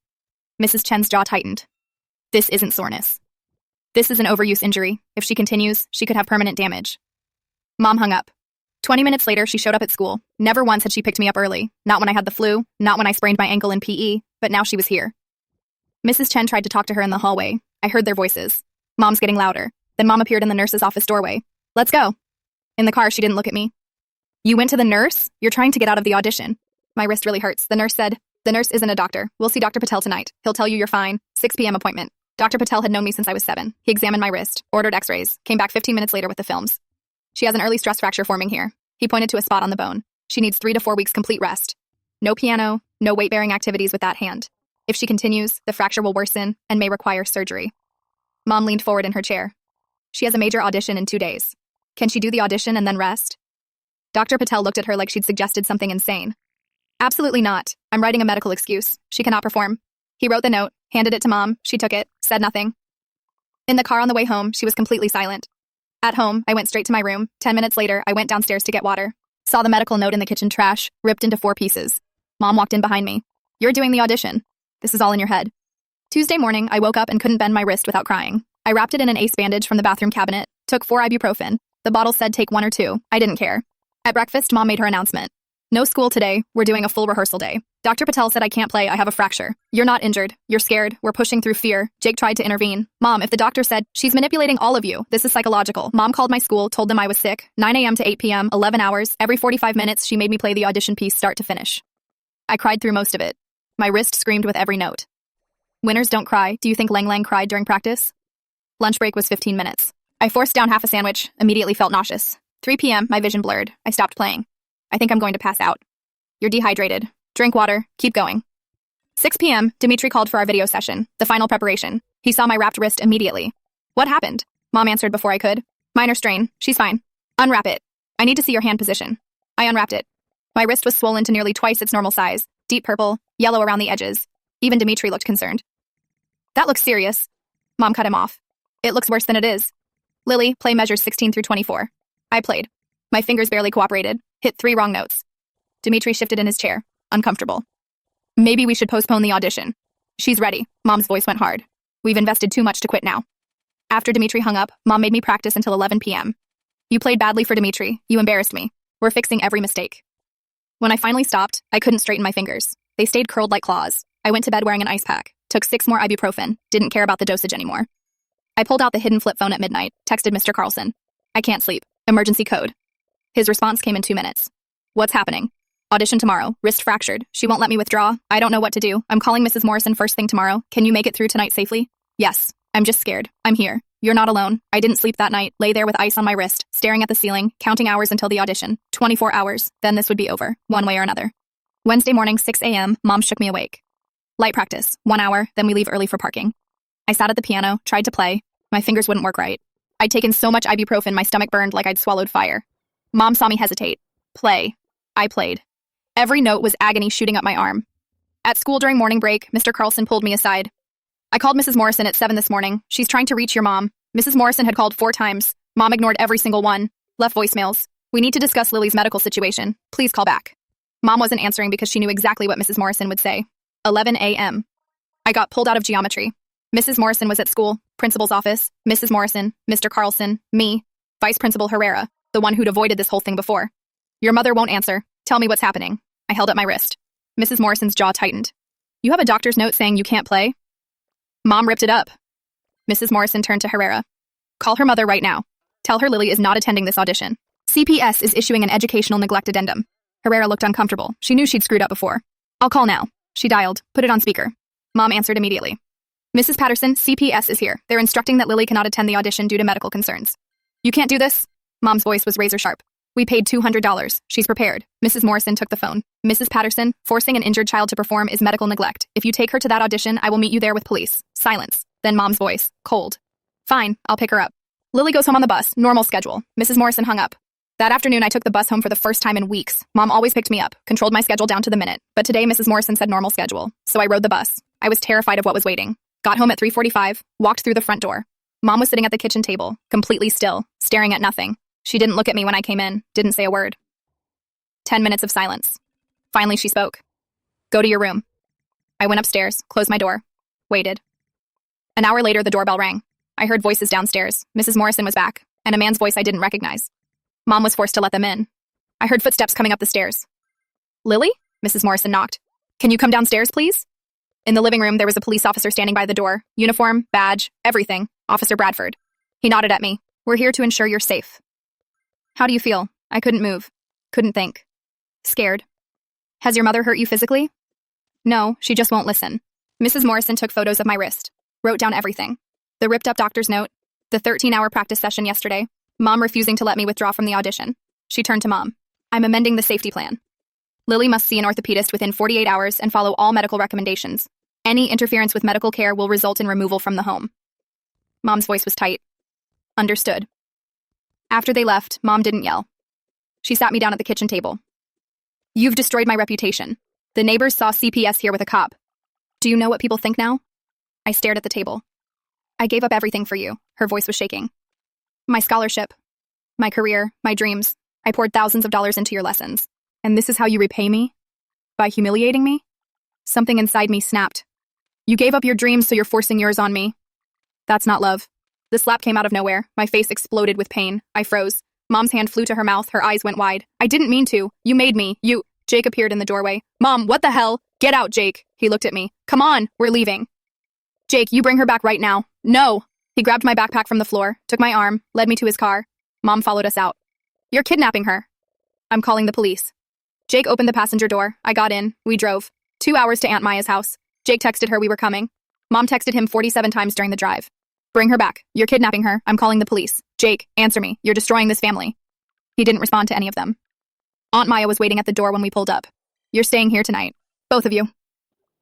Mrs. Chen's jaw tightened. This isn't soreness. This is an overuse injury. If she continues, she could have permanent damage. Mom hung up. 20 minutes later, she showed up at school. Never once had she picked me up early. Not when I had the flu, not when I sprained my ankle in PE, but now she was here. Mrs. Chen tried to talk to her in the hallway. I heard their voices. Mom's getting louder. Then Mom appeared in the nurse's office doorway. Let's go. In the car, she didn't look at me. You went to the nurse? You're trying to get out of the audition. My wrist really hurts. The nurse said, the nurse isn't a doctor. We'll see Dr. Patel tonight. He'll tell you you're fine. 6 p.m. appointment. Dr. Patel had known me since I was 7. He examined my wrist, ordered x-rays, came back 15 minutes later with the films. She has an early stress fracture forming here. He pointed to a spot on the bone. She needs 3 to 4 weeks complete rest. No piano, no weight-bearing activities with that hand. If she continues, the fracture will worsen and may require surgery. Mom leaned forward in her chair. She has a major audition in 2 days. Can she do the audition and then rest? Dr. Patel looked at her like she'd suggested something insane. Absolutely not. I'm writing a medical excuse. She cannot perform. He wrote the note, handed it to Mom. She took it, said nothing. In the car on the way home, she was completely silent. At home, I went straight to my room. 10 minutes later, I went downstairs to get water. Saw the medical note in the kitchen trash, ripped into 4 pieces. Mom walked in behind me. You're doing the audition. This is all in your head. Tuesday morning, I woke up and couldn't bend my wrist without crying. I wrapped it in an ace bandage from the bathroom cabinet, took 4 ibuprofen. The bottle said take 1 or 2. I didn't care. At breakfast, Mom made her announcement. No school today. We're doing a full rehearsal day. Dr. Patel said I can't play. I have a fracture. You're not injured. You're scared. We're pushing through fear. Jake tried to intervene. Mom, if the doctor said, she's manipulating all of you. This is psychological. Mom called my school, told them I was sick. 9 a.m. to 8 p.m., 11 hours. Every 45 minutes, she made me play the audition piece start to finish. I cried through most of it. My wrist screamed with every note. Winners don't cry. Do you think Lang Lang cried during practice? Lunch break was 15 minutes. I forced down half a sandwich, immediately felt nauseous. 3 p.m., my vision blurred. I stopped playing. I think I'm going to pass out. You're dehydrated. Drink water. Keep going. 6 p.m., Dimitri called for our video session, the final preparation. He saw my wrapped wrist immediately. What happened? Mom answered before I could. Minor strain. She's fine. Unwrap it. I need to see your hand position. I unwrapped it. My wrist was swollen to nearly twice its normal size, deep purple, yellow around the edges. Even Dimitri looked concerned. That looks serious. Mom cut him off. It looks worse than it is. Lily, play measures 16 through 24. I played. My fingers barely cooperated, hit 3 wrong notes. Dimitri shifted in his chair, uncomfortable. Maybe we should postpone the audition. She's ready. Mom's voice went hard. We've invested too much to quit now. After Dimitri hung up, Mom made me practice until 11 p.m. You played badly for Dimitri. You embarrassed me. We're fixing every mistake. When I finally stopped, I couldn't straighten my fingers. They stayed curled like claws. I went to bed wearing an ice pack, took 6 more ibuprofen, didn't care about the dosage anymore. I pulled out the hidden flip phone at midnight, texted Mr. Carlson. I can't sleep. Emergency code. His response came in 2 minutes. What's happening? Audition tomorrow. Wrist fractured. She won't let me withdraw. I don't know what to do. I'm calling Mrs. Morrison first thing tomorrow. Can you make it through tonight safely? Yes. I'm just scared. I'm here. You're not alone. I didn't sleep that night. Lay there with ice on my wrist, staring at the ceiling, counting hours until the audition. 24 hours. Then this would be over, one way or another. Wednesday morning, 6 a.m., Mom shook me awake. Light practice. 1 hour, then we leave early for parking. I sat at the piano, tried to play. My fingers wouldn't work right. I'd taken so much ibuprofen, my stomach burned like I'd swallowed fire. Mom saw me hesitate. Play. I played. Every note was agony shooting up my arm. At school during morning break, Mr. Carlson pulled me aside. I called Mrs. Morrison at 7 this morning. She's trying to reach your mom. Mrs. Morrison had called 4 times. Mom ignored every single one. Left voicemails. We need to discuss Lily's medical situation. Please call back. Mom wasn't answering because she knew exactly what Mrs. Morrison would say. 11 a.m. I got pulled out of geometry. Mrs. Morrison was at school, principal's office, Mrs. Morrison, Mr. Carlson, me, Vice Principal Herrera, the one who'd avoided this whole thing before. Your mother won't answer. Tell me what's happening. I held up my wrist. Mrs. Morrison's jaw tightened. You have a doctor's note saying you can't play? Mom ripped it up. Mrs. Morrison turned to Herrera. Call her mother right now. Tell her Lily is not attending this audition. CPS is issuing an educational neglect addendum. Herrera looked uncomfortable. She knew she'd screwed up before. I'll call now. She dialed, put it on speaker. Mom answered immediately. Mrs. Patterson, CPS is here. They're instructing that Lily cannot attend the audition due to medical concerns. You can't do this? Mom's voice was razor sharp. We paid $200. She's prepared. Mrs. Morrison took the phone. Mrs. Patterson, forcing an injured child to perform is medical neglect. If you take her to that audition, I will meet you there with police. Silence. Then Mom's voice, cold. Fine, I'll pick her up. Lily goes home on the bus, normal schedule. Mrs. Morrison hung up. That afternoon, I took the bus home for the first time in weeks. Mom always picked me up, controlled my schedule down to the minute. But today, Mrs. Morrison said normal schedule, so I rode the bus. I was terrified of what was waiting. Got home at 3:45, walked through the front door. Mom was sitting at the kitchen table, completely still, staring at nothing. She didn't look at me when I came in, didn't say a word. 10 minutes of silence. Finally, she spoke. Go to your room. I went upstairs, closed my door, waited. An hour later, the doorbell rang. I heard voices downstairs. Mrs. Morrison was back, and a man's voice I didn't recognize. Mom was forced to let them in. I heard footsteps coming up the stairs. Lily? Mrs. Morrison knocked. Can you come downstairs, please? In the living room, there was a police officer standing by the door. Uniform, badge, everything. Officer Bradford. He nodded at me. We're here to ensure you're safe. How do you feel? I couldn't move. Couldn't think. Scared. Has your mother hurt you physically? No, she just won't listen. Mrs. Morrison took photos of my wrist. Wrote down everything. The ripped-up doctor's note. The 13-hour practice session yesterday. Mom refusing to let me withdraw from the audition. She turned to Mom. I'm amending the safety plan. Lily must see an orthopedist within 48 hours and follow all medical recommendations. Any interference with medical care will result in removal from the home. Mom's voice was tight. Understood. After they left, Mom didn't yell. She sat me down at the kitchen table. You've destroyed my reputation. The neighbors saw CPS here with a cop. Do you know what people think now? I stared at the table. I gave up everything for you. Her voice was shaking. My scholarship, my career, my dreams. I poured thousands of dollars into your lessons. And this is how you repay me? By humiliating me? Something inside me snapped. You gave up your dreams, so you're forcing yours on me. That's not love. The slap came out of nowhere. My face exploded with pain. I froze. Mom's hand flew to her mouth. Her eyes went wide. I didn't mean to. You made me. Jake appeared in the doorway. Mom, what the hell? Get out, Jake. He looked at me. Come on, we're leaving. Jake, you bring her back right now. No. He grabbed my backpack from the floor, took my arm, led me to his car. Mom followed us out. You're kidnapping her. I'm calling the police. Jake opened the passenger door. I got in. We drove. 2 hours to Aunt Maya's house. Jake texted her we were coming. Mom texted him 47 times during the drive. Bring her back. You're kidnapping her. I'm calling the police. Jake, answer me. You're destroying this family. He didn't respond to any of them. Aunt Maya was waiting at the door when we pulled up. You're staying here tonight. Both of you.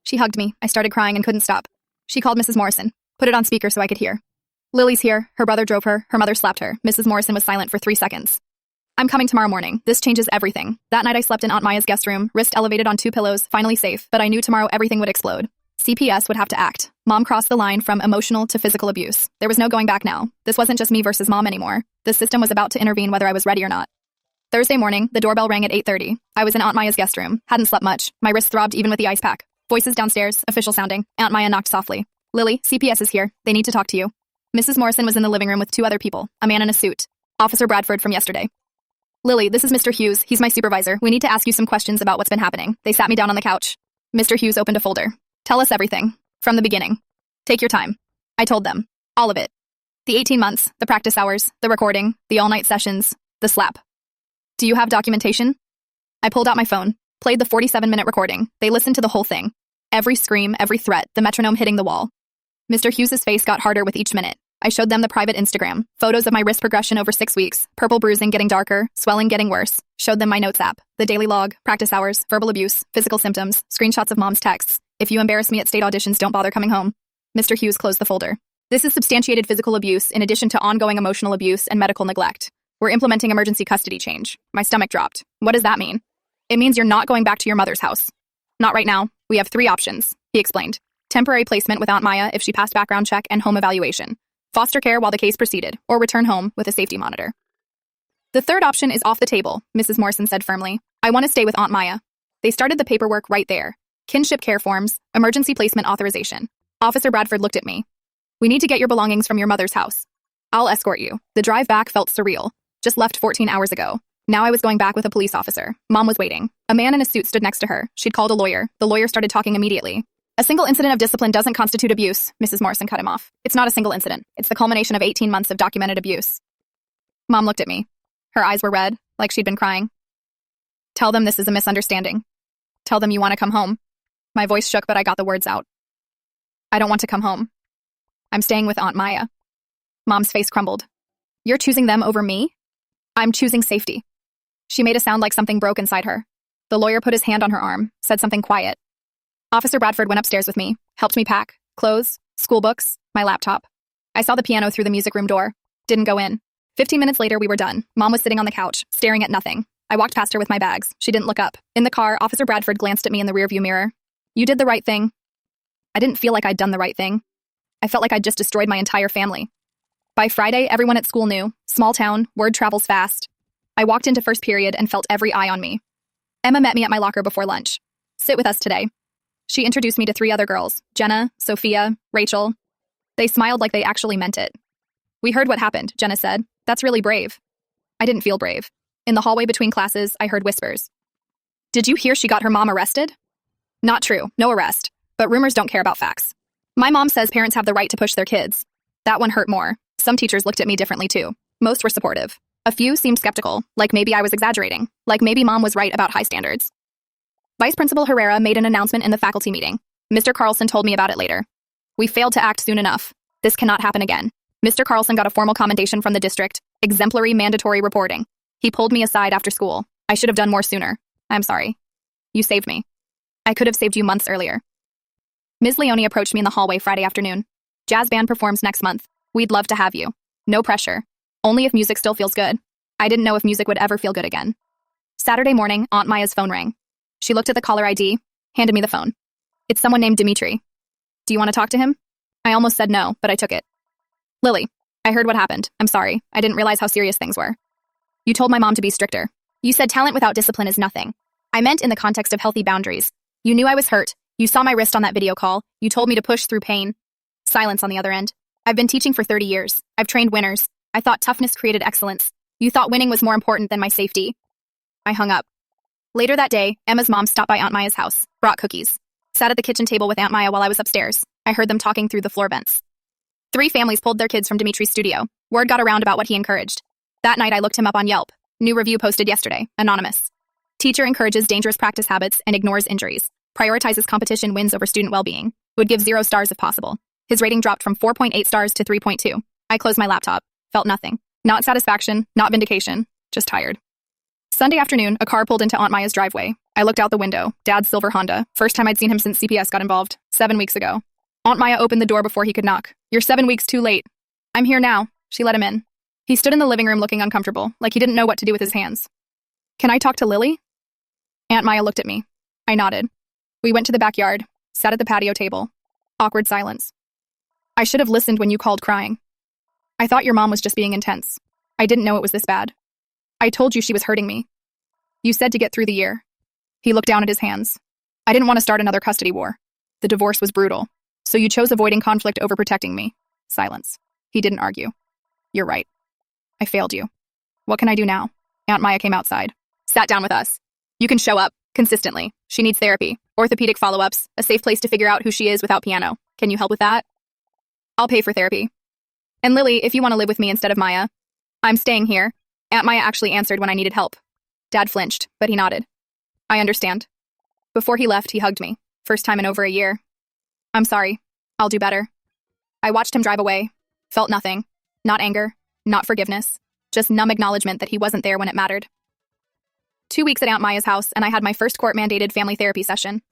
She hugged me. I started crying and couldn't stop. She called Mrs. Morrison. Put it on speaker so I could hear. Lily's here. Her brother drove her. Her mother slapped her. Mrs. Morrison was silent for 3 seconds. I'm coming tomorrow morning. This changes everything. That night I slept in Aunt Maya's guest room, wrist elevated on 2 pillows, finally safe, but I knew tomorrow everything would explode. CPS would have to act. Mom crossed the line from emotional to physical abuse. There was no going back now. This wasn't just me versus Mom anymore. The system was about to intervene whether I was ready or not. Thursday morning, the doorbell rang at 8:30. I was in Aunt Maya's guest room. Hadn't slept much. My wrist throbbed even with the ice pack. Voices downstairs, official sounding. Aunt Maya knocked softly. Lily, CPS is here. They need to talk to you. Mrs. Morrison was in the living room with 2 other people, a man in a suit. Officer Bradford from yesterday. Lily, this is Mr. Hughes. He's my supervisor. We need to ask you some questions about what's been happening. They sat me down on the couch. Mr. Hughes opened a folder. Tell us everything. From the beginning. Take your time. I told them. All of it. The 18 months, the practice hours, the recording, the all-night sessions, the slap. Do you have documentation? I pulled out my phone, played the 47-minute recording. They listened to the whole thing. Every scream, every threat, the metronome hitting the wall. Mr. Hughes's face got harder with each minute. I showed them the private Instagram, photos of my wrist progression over 6 weeks, purple bruising getting darker, swelling getting worse. Showed them my notes app, the daily log, practice hours, verbal abuse, physical symptoms, screenshots of Mom's texts. If you embarrass me at state auditions, don't bother coming home. Mr. Hughes closed the folder. This is substantiated physical abuse in addition to ongoing emotional abuse and medical neglect. We're implementing emergency custody change. My stomach dropped. What does that mean? It means you're not going back to your mother's house. Not right now. We have 3 options, he explained. Temporary placement with Aunt Maya if she passed background check and home evaluation. Foster care while the case proceeded, or return home with a safety monitor. The 3rd option is off the table, Mrs. Morrison said firmly. I want to stay with Aunt Maya. They started the paperwork right there. Kinship care forms, emergency placement authorization. Officer Bradford looked at me. We need to get your belongings from your mother's house. I'll escort you. The drive back felt surreal. Just left 14 hours ago. Now I was going back with a police officer. Mom was waiting. A man in a suit stood next to her. She'd called a lawyer. The lawyer started talking immediately. A single incident of discipline doesn't constitute abuse, Mrs. Morrison cut him off. It's not a single incident. It's the culmination of 18 months of documented abuse. Mom looked at me. Her eyes were red, like she'd been crying. Tell them this is a misunderstanding. Tell them you want to come home. My voice shook, but I got the words out. I don't want to come home. I'm staying with Aunt Maya. Mom's face crumbled. You're choosing them over me? I'm choosing safety. She made a sound like something broke inside her. The lawyer put his hand on her arm, said something quiet. Officer Bradford went upstairs with me, helped me pack, clothes, school books, my laptop. I saw the piano through the music room door. Didn't go in. 15 minutes later, we were done. Mom was sitting on the couch, staring at nothing. I walked past her with my bags. She didn't look up. In the car, Officer Bradford glanced at me in the rearview mirror. You did the right thing. I didn't feel like I'd done the right thing. I felt like I'd just destroyed my entire family. By Friday, everyone at school knew. Small town, word travels fast. I walked into first period and felt every eye on me. Emma met me at my locker before lunch. Sit with us today. She introduced me to 3 other girls, Jenna, Sophia, Rachel. They smiled like they actually meant it. We heard what happened, Jenna said. That's really brave. I didn't feel brave. In the hallway between classes, I heard whispers. Did you hear she got her mom arrested? Not true, no arrest. But rumors don't care about facts. My mom says parents have the right to push their kids. That one hurt more. Some teachers looked at me differently too. Most were supportive. A few seemed skeptical, like maybe I was exaggerating, like maybe mom was right about high standards. Vice Principal Herrera made an announcement in the faculty meeting. Mr. Carlson told me about it later. We failed to act soon enough. This cannot happen again. Mr. Carlson got a formal commendation from the district, exemplary mandatory reporting. He pulled me aside after school. I should have done more sooner. I'm sorry. You saved me. I could have saved you months earlier. Ms. Leone approached me in the hallway Friday afternoon. Jazz band performs next month. We'd love to have you. No pressure. Only if music still feels good. I didn't know if music would ever feel good again. Saturday morning, Aunt Maya's phone rang. She looked at the caller ID, handed me the phone. It's someone named Dimitri. Do you want to talk to him? I almost said no, but I took it. Lily, I heard what happened. I'm sorry. I didn't realize how serious things were. You told my mom to be stricter. You said talent without discipline is nothing. I meant in the context of healthy boundaries. You knew I was hurt. You saw my wrist on that video call. You told me to push through pain. Silence on the other end. I've been teaching for 30 years. I've trained winners. I thought toughness created excellence. You thought winning was more important than my safety. I hung up. Later that day, Emma's mom stopped by Aunt Maya's house, brought cookies. Sat at the kitchen table with Aunt Maya while I was upstairs. I heard them talking through the floor vents. 3 families pulled their kids from Dimitri's studio. Word got around about what he encouraged. That night I looked him up on Yelp. New review posted yesterday, anonymous. Teacher encourages dangerous practice habits and ignores injuries. Prioritizes competition wins over student well-being. Would give 0 stars if possible. His rating dropped from 4.8 stars to 3.2. I closed my laptop. Felt nothing. Not satisfaction, not vindication, just tired. Sunday afternoon, a car pulled into Aunt Maya's driveway. I looked out the window. Dad's silver Honda. First time I'd seen him since CPS got involved. 7 weeks ago. Aunt Maya opened the door before he could knock. You're 7 weeks too late. I'm here now. She let him in. He stood in the living room looking uncomfortable, like he didn't know what to do with his hands. Can I talk to Lily? Aunt Maya looked at me. I nodded. We went to the backyard, sat at the patio table. Awkward silence. I should have listened when you called crying. I thought your mom was just being intense. I didn't know it was this bad. I told you she was hurting me. You said to get through the year. He looked down at his hands. I didn't want to start another custody war. The divorce was brutal. So you chose avoiding conflict over protecting me. Silence. He didn't argue. You're right. I failed you. What can I do now? Aunt Maya came outside. Sat down with us. You can show up, consistently. She needs therapy, orthopedic follow-ups, a safe place to figure out who she is without piano. Can you help with that? I'll pay for therapy. And Lily, if you want to live with me instead of Maya. I'm staying here. Aunt Maya actually answered when I needed help. Dad flinched, but he nodded. I understand. Before he left, he hugged me. First time in over a year. I'm sorry. I'll do better. I watched him drive away. Felt nothing. Not anger. Not forgiveness. Just numb acknowledgement that he wasn't there when it mattered. 2 weeks at Aunt Maya's house, and I had my first court-mandated family therapy session.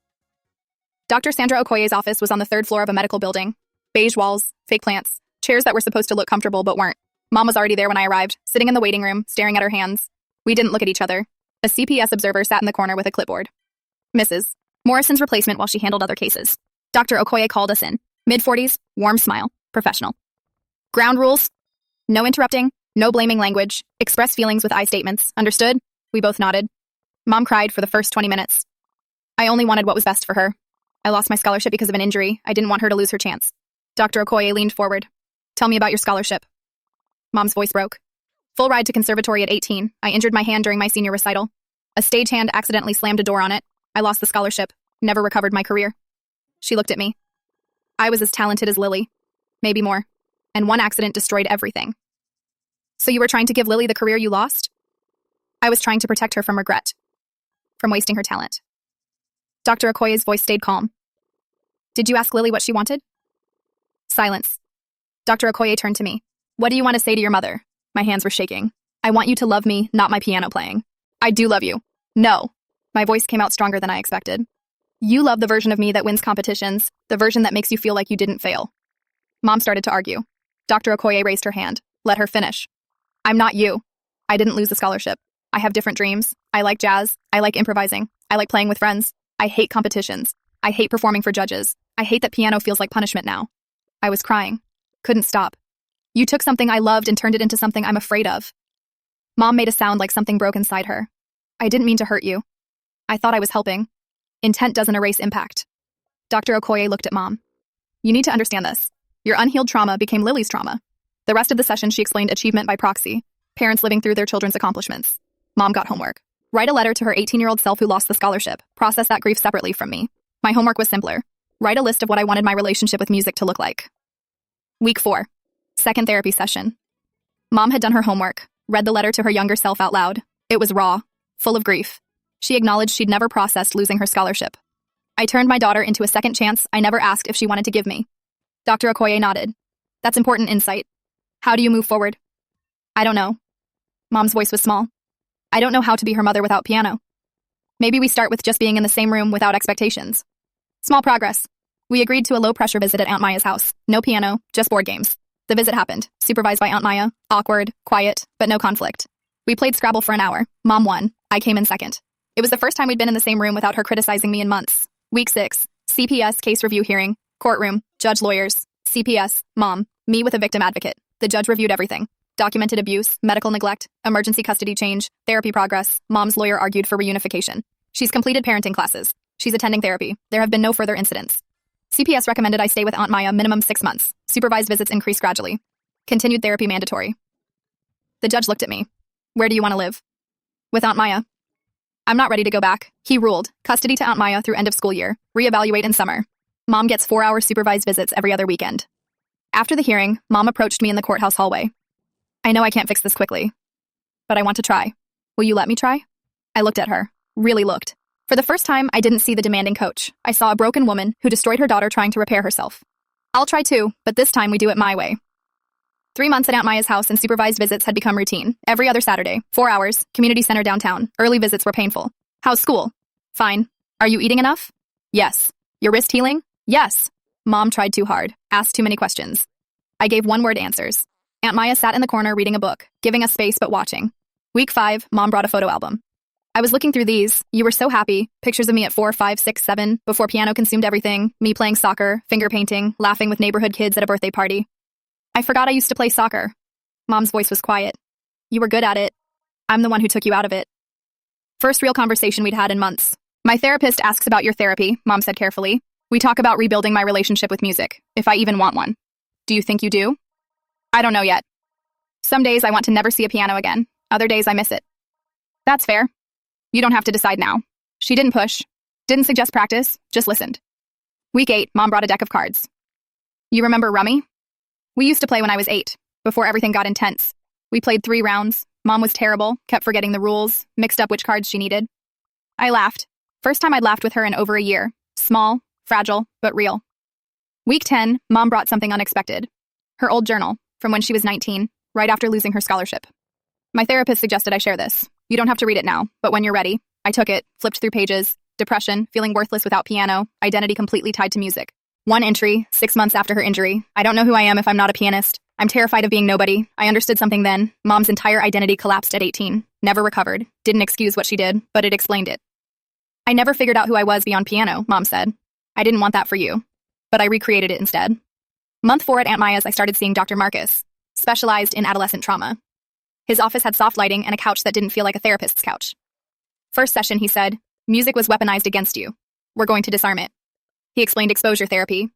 Dr. Sandra Okoye's office was on the 3rd floor of a medical building. Beige walls, fake plants, chairs that were supposed to look comfortable but weren't. Mom was already there when I arrived, sitting in the waiting room, staring at her hands. We didn't look at each other. A CPS observer sat in the corner with a clipboard. Mrs. Morrison's replacement while she handled other cases. Dr. Okoye called us in. Mid-40s, warm smile, professional. Ground rules. No interrupting, no blaming language, express feelings with I statements. Understood? We both nodded. Mom cried for the first 20 minutes. I only wanted what was best for her. I lost my scholarship because of an injury. I didn't want her to lose her chance. Dr. Okoye leaned forward. Tell me about your scholarship. Mom's voice broke. Full ride to conservatory at 18. I injured my hand during my senior recital. A stagehand accidentally slammed a door on it. I lost the scholarship. Never recovered my career. She looked at me. I was as talented as Lily. Maybe more. And one accident destroyed everything. So you were trying to give Lily the career you lost? I was trying to protect her from regret, from wasting her talent. Dr. Okoye's voice stayed calm. Did you ask Lily what she wanted? Silence. Dr. Okoye turned to me. What do you want to say to your mother? My hands were shaking. I want you to love me, not my piano playing. I do love you. No. My voice came out stronger than I expected. You love the version of me that wins competitions, the version that makes you feel like you didn't fail. Mom started to argue. Dr. Okoye raised her hand. Let her finish. I'm not you. I didn't lose the scholarship. I have different dreams. I like jazz. I like improvising. I like playing with friends. I hate competitions. I hate performing for judges. I hate that piano feels like punishment now. I was crying. Couldn't stop. You took something I loved and turned it into something I'm afraid of. Mom made a sound like something broke inside her. I didn't mean to hurt you. I thought I was helping. Intent doesn't erase impact. Dr. Okoye looked at Mom. You need to understand this. Your unhealed trauma became Lily's trauma. The rest of the session she explained achievement by proxy, parents living through their children's accomplishments. Mom got homework. Write a letter to her 18-year-old self who lost the scholarship. Process that grief separately from me. My homework was simpler. Write a list of what I wanted my relationship with music to look like. Week 4. Second therapy session. Mom had done her homework, read the letter to her younger self out loud. It was raw, full of grief. She acknowledged she'd never processed losing her scholarship. I turned my daughter into a second chance I never asked if she wanted to give me. Dr. Okoye nodded. That's important insight. How do you move forward? I don't know. Mom's voice was small. I don't know how to be her mother without piano. Maybe we start with just being in the same room without expectations. Small progress. We agreed to a low-pressure visit at Aunt Maya's house. No piano, just board games. The visit happened, supervised by Aunt Maya, awkward, quiet, but no conflict. We played Scrabble for an hour. Mom won. I came in second. It was the first time we'd been in the same room without her criticizing me in months. Week 6. CPS case review hearing. Courtroom. Judge lawyers. CPS. Mom. Me with a victim advocate. The judge reviewed everything. Documented abuse, medical neglect, emergency custody change, therapy progress. Mom's lawyer argued for reunification. She's completed parenting classes. She's attending therapy. There have been no further incidents. CPS recommended I stay with Aunt Maya minimum 6 months. Supervised visits increase gradually. Continued therapy mandatory. The judge looked at me. Where do you want to live? With Aunt Maya. I'm not ready to go back. He ruled. Custody to Aunt Maya through end of school year. Reevaluate in summer. Mom gets 4-hour supervised visits every other weekend. After the hearing, Mom approached me in the courthouse hallway. I know I can't fix this quickly, but I want to try. Will you let me try? I looked at her. Really looked. For the first time, I didn't see the demanding coach. I saw a broken woman who destroyed her daughter trying to repair herself. I'll try too, but this time we do it my way. 3 months at Aunt Maya's house and supervised visits had become routine. Every other Saturday, 4 hours, community center downtown. Early visits were painful. How's school? Fine. Are you eating enough? Yes. Your wrist healing? Yes. Mom tried too hard, asked too many questions. I gave one-word answers. Aunt Maya sat in the corner reading a book, giving us space but watching. Week 5, Mom brought a photo album. I was looking through these. You were so happy. Pictures of me at 4, 5, 6, 7, before piano consumed everything, me playing soccer, finger painting, laughing with neighborhood kids at a birthday party. I forgot I used to play soccer. Mom's voice was quiet. You were good at it. I'm the one who took you out of it. First real conversation we'd had in months. My therapist asks about your therapy, Mom said carefully. We talk about rebuilding my relationship with music, if I even want one. Do you think you do? I don't know yet. Some days I want to never see a piano again. Other days I miss it. That's fair. You don't have to decide now. She didn't push, didn't suggest practice, just listened. Week 8, Mom brought a deck of cards. You remember Rummy? We used to play when I was 8, before everything got intense. We played 3 rounds. Mom was terrible, kept forgetting the rules, mixed up which cards she needed. I laughed. First time I'd laughed with her in over a year. Small, fragile, but real. Week 10, Mom brought something unexpected. Her old journal, from when she was 19, right after losing her scholarship. My therapist suggested I share this. You don't have to read it now, but when you're ready. I took it, flipped through pages. Depression, feeling worthless without piano, identity completely tied to music. One entry, 6 months after her injury. I don't know who I am if I'm not a pianist. I'm terrified of being nobody. I understood something then. Mom's entire identity collapsed at 18. Never recovered. Didn't excuse what she did, but it explained it. I never figured out who I was beyond piano, Mom said. I didn't want that for you, but I recreated it instead. Month 4 at Aunt Maya's, I started seeing Dr. Marcus, specialized in adolescent trauma. His office had soft lighting and a couch that didn't feel like a therapist's couch. First session, he said, music was weaponized against you. We're going to disarm it. He explained exposure therapy.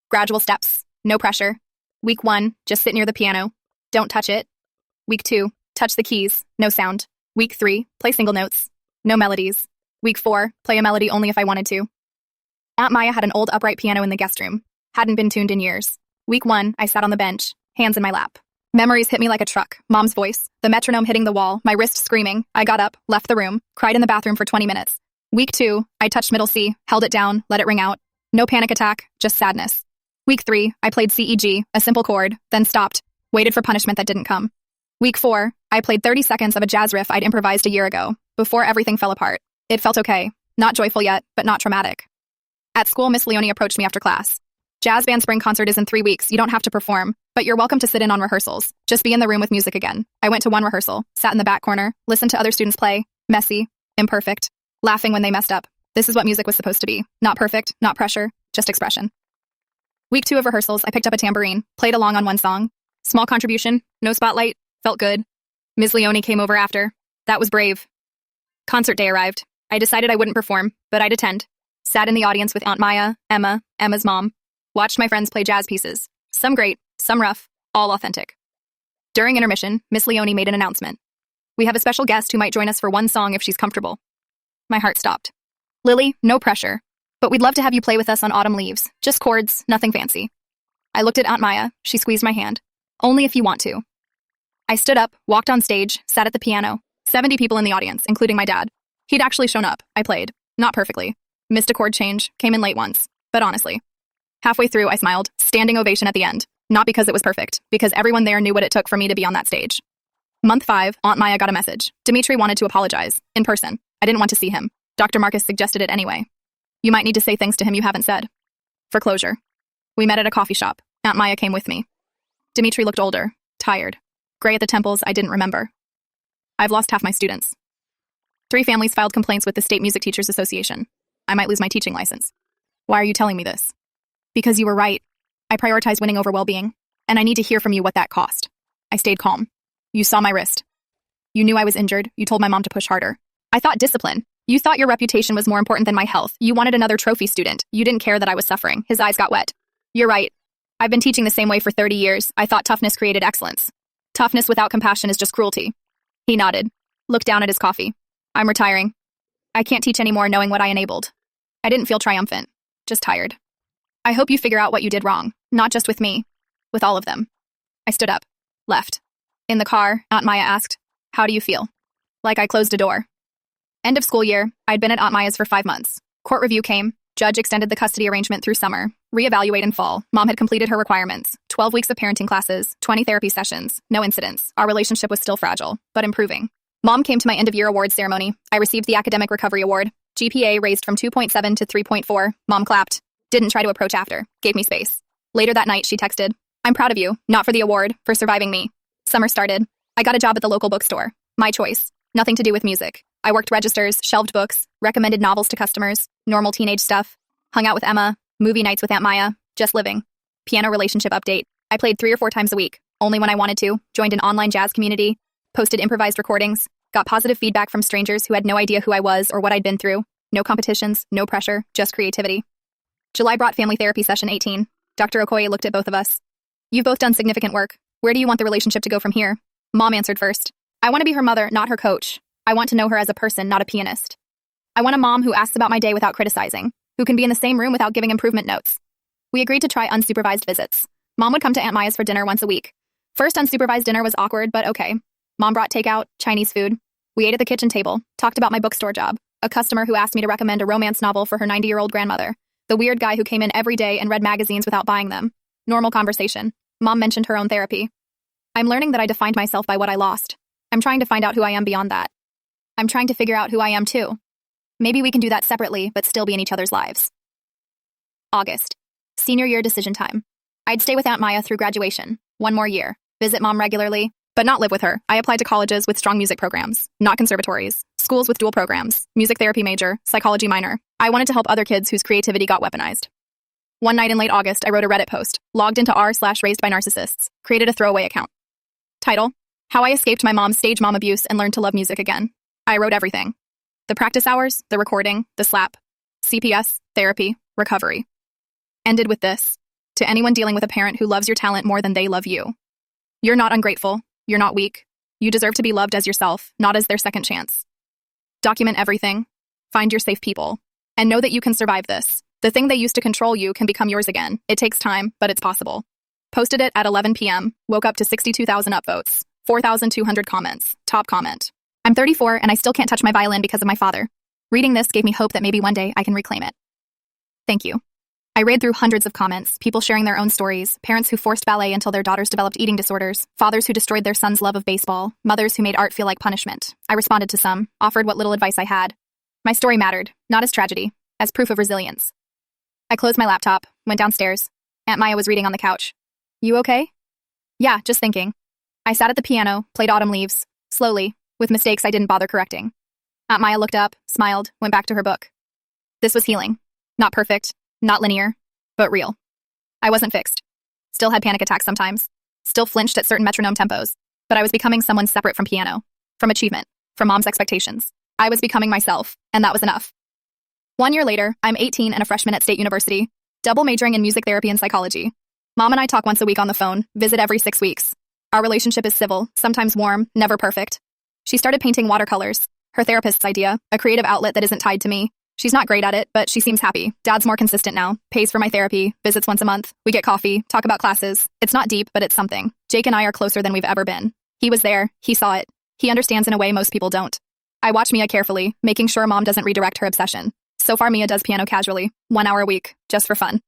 Gradual steps, no pressure. Week 1, just sit near the piano. Don't touch it. Week 2, touch the keys, no sound. Week 3, play single notes, no melodies. Week 4, play a melody only if I wanted to. Aunt Maya had an old upright piano in the guest room. Hadn't been tuned in years. Week 1, I sat on the bench, hands in my lap. Memories hit me like a truck. Mom's voice, the metronome hitting the wall, my wrist screaming. I got up, left the room, cried in the bathroom for 20 minutes. Week 2, I touched middle C, held it down, let it ring out. No panic attack, just sadness. Week 3, I played CEG, a simple chord, then stopped, waited for punishment that didn't come. Week 4, I played 30 seconds of a jazz riff I'd improvised a year ago, before everything fell apart. It felt okay. Not joyful yet, but not traumatic. At school, Miss Leone approached me after class. Jazz band spring concert is in 3 weeks. You don't have to perform, but you're welcome to sit in on rehearsals. Just be in the room with music again. I went to one rehearsal, sat in the back corner, listened to other students play, messy, imperfect, laughing when they messed up. This is what music was supposed to be. Not perfect, not pressure, just expression. Week 2 of rehearsals, I picked up a tambourine, played along on one song. Small contribution, no spotlight, felt good. Ms. Leone came over after. That was brave. Concert day arrived. I decided I wouldn't perform, but I'd attend. Sat in the audience with Aunt Maya, Emma, Emma's mom. Watched my friends play jazz pieces. Some great, some rough, all authentic. During intermission, Miss Leone made an announcement. We have a special guest who might join us for one song if she's comfortable. My heart stopped. Lily, no pressure, but we'd love to have you play with us on Autumn Leaves. Just chords, nothing fancy. I looked at Aunt Maya. She squeezed my hand. Only if you want to. I stood up, walked on stage, sat at the piano. 70 people in the audience, including my dad. He'd actually shown up. I played. Not perfectly. Missed a chord change, came in late once. But honestly. Halfway through, I smiled. Standing ovation at the end. Not because it was perfect, because everyone there knew what it took for me to be on that stage. Month 5, Aunt Maya got a message. Dimitri wanted to apologize. In person. I didn't want to see him. Dr. Marcus suggested it anyway. You might need to say things to him you haven't said. For closure. We met at a coffee shop. Aunt Maya came with me. Dimitri looked older. Tired. Gray at the temples I didn't remember. I've lost half my students. 3 families filed complaints with the State Music Teachers Association. I might lose my teaching license. Why are you telling me this? Because you were right. I prioritize winning over well-being, and I need to hear from you what that cost. I stayed calm. You saw my wrist. You knew I was injured. You told my mom to push harder. I thought discipline. You thought your reputation was more important than my health. You wanted another trophy student. You didn't care that I was suffering. His eyes got wet. You're right. I've been teaching the same way for 30 years. I thought toughness created excellence. Toughness without compassion is just cruelty. He nodded. Looked down at his coffee. I'm retiring. I can't teach anymore knowing what I enabled. I didn't feel triumphant. Just tired. I hope you figure out what you did wrong. Not just with me. With all of them. I stood up. Left. In the car, Aunt Maya asked, how do you feel? Like I closed a door. End of school year, I'd been at Aunt Maya's for 5 months. Court review came. Judge extended the custody arrangement through summer. Reevaluate in fall. Mom had completed her requirements. 12 weeks of parenting classes, 20 therapy sessions. No incidents. Our relationship was still fragile, but improving. Mom came to my end-of-year awards ceremony. I received the Academic Recovery Award. GPA raised from 2.7 to 3.4. Mom clapped. Didn't try to approach after. Gave me space. Later that night, she texted, I'm proud of you, not for the award, for surviving me. Summer started. I got a job at the local bookstore. My choice. Nothing to do with music. I worked registers, shelved books, recommended novels to customers, normal teenage stuff. Hung out with Emma, movie nights with Aunt Maya, just living. Piano relationship update. I played 3 or 4 times a week, only when I wanted to, joined an online jazz community, posted improvised recordings, got positive feedback from strangers who had no idea who I was or what I'd been through. No competitions, no pressure, just creativity. July brought family therapy session 18. Dr. Okoye looked at both of us. You've both done significant work. Where do you want the relationship to go from here? Mom answered first. I want to be her mother, not her coach. I want to know her as a person, not a pianist. I want a mom who asks about my day without criticizing, who can be in the same room without giving improvement notes. We agreed to try unsupervised visits. Mom would come to Aunt Maya's for dinner once a week. First unsupervised dinner was awkward, but okay. Mom brought takeout, Chinese food. We ate at the kitchen table, talked about my bookstore job, a customer who asked me to recommend a romance novel for her 90-year-old grandmother, the weird guy who came in every day and read magazines without buying them. Normal conversation. Mom mentioned her own therapy. I'm learning that I defined myself by what I lost. I'm trying to find out who I am beyond that. I'm trying to figure out who I am too. Maybe we can do that separately, but still be in each other's lives. August. Senior year decision time. I'd stay with Aunt Maya through graduation. 1 more year. Visit Mom regularly, but not live with her. I applied to colleges with strong music programs, not conservatories. Schools with dual programs, music therapy major, psychology minor. I wanted to help other kids whose creativity got weaponized. One night in late August, I wrote a Reddit post, logged into r/raised by narcissists, created a throwaway account. Title, How I Escaped My Mom's Stage Mom Abuse and Learned to Love Music Again. I wrote everything. The practice hours, the recording, the slap, CPS, therapy, recovery. Ended with this. To anyone dealing with a parent who loves your talent more than they love you. You're not ungrateful. You're not weak. You deserve to be loved as yourself, not as their second chance. Document everything. Find your safe people. And know that you can survive this. The thing they used to control you can become yours again. It takes time, but it's possible. Posted it at 11 p.m., woke up to 62,000 upvotes, 4,200 comments, top comment. I'm 34 and I still can't touch my violin because of my father. Reading this gave me hope that maybe one day I can reclaim it. Thank you. I read through hundreds of comments, people sharing their own stories, parents who forced ballet until their daughters developed eating disorders, fathers who destroyed their sons' love of baseball, mothers who made art feel like punishment. I responded to some, offered what little advice I had. My story mattered, not as tragedy, as proof of resilience. I closed my laptop, went downstairs. Aunt Maya was reading on the couch. You okay? Yeah, just thinking. I sat at the piano, played Autumn Leaves, slowly, with mistakes I didn't bother correcting. Aunt Maya looked up, smiled, went back to her book. This was healing. Not perfect, not linear, but real. I wasn't fixed. Still had panic attacks sometimes. Still flinched at certain metronome tempos. But I was becoming someone separate from piano, from achievement, from mom's expectations. I was becoming myself, and that was enough. 1 year later, I'm 18 and a freshman at State University, double majoring in music therapy and psychology. Mom and I talk once a week on the phone, visit every 6 weeks. Our relationship is civil, sometimes warm, never perfect. She started painting watercolors, her therapist's idea, a creative outlet that isn't tied to me. She's not great at it, but she seems happy. Dad's more consistent now, pays for my therapy, visits once a month. We get coffee, talk about classes. It's not deep, but it's something. Jake and I are closer than we've ever been. He was there, he saw it. He understands in a way most people don't. I watch Mia carefully, making sure Mom doesn't redirect her obsession. So far, Mia does piano casually, 1 hour a week, just for fun.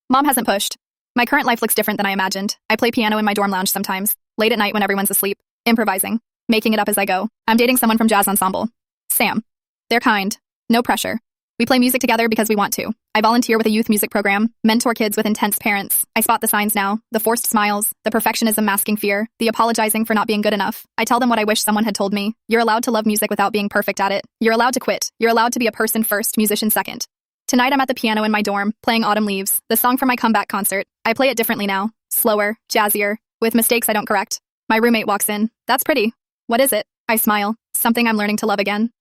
Mom hasn't pushed. My current life looks different than I imagined. I play piano in my dorm lounge sometimes, late at night when everyone's asleep, improvising, making it up as I go. I'm dating someone from Jazz Ensemble. Sam. They're kind. No pressure. We play music together because we want to. I volunteer with a youth music program, mentor kids with intense parents. I spot the signs now, the forced smiles, the perfectionism masking fear, the apologizing for not being good enough. I tell them what I wish someone had told me. You're allowed to love music without being perfect at it. You're allowed to quit. You're allowed to be a person first, musician second. Tonight I'm at the piano in my dorm, playing Autumn Leaves, the song from my comeback concert. I play it differently now, slower, jazzier, with mistakes I don't correct. My roommate walks in. That's pretty. What is it? I smile. Something I'm learning to love again.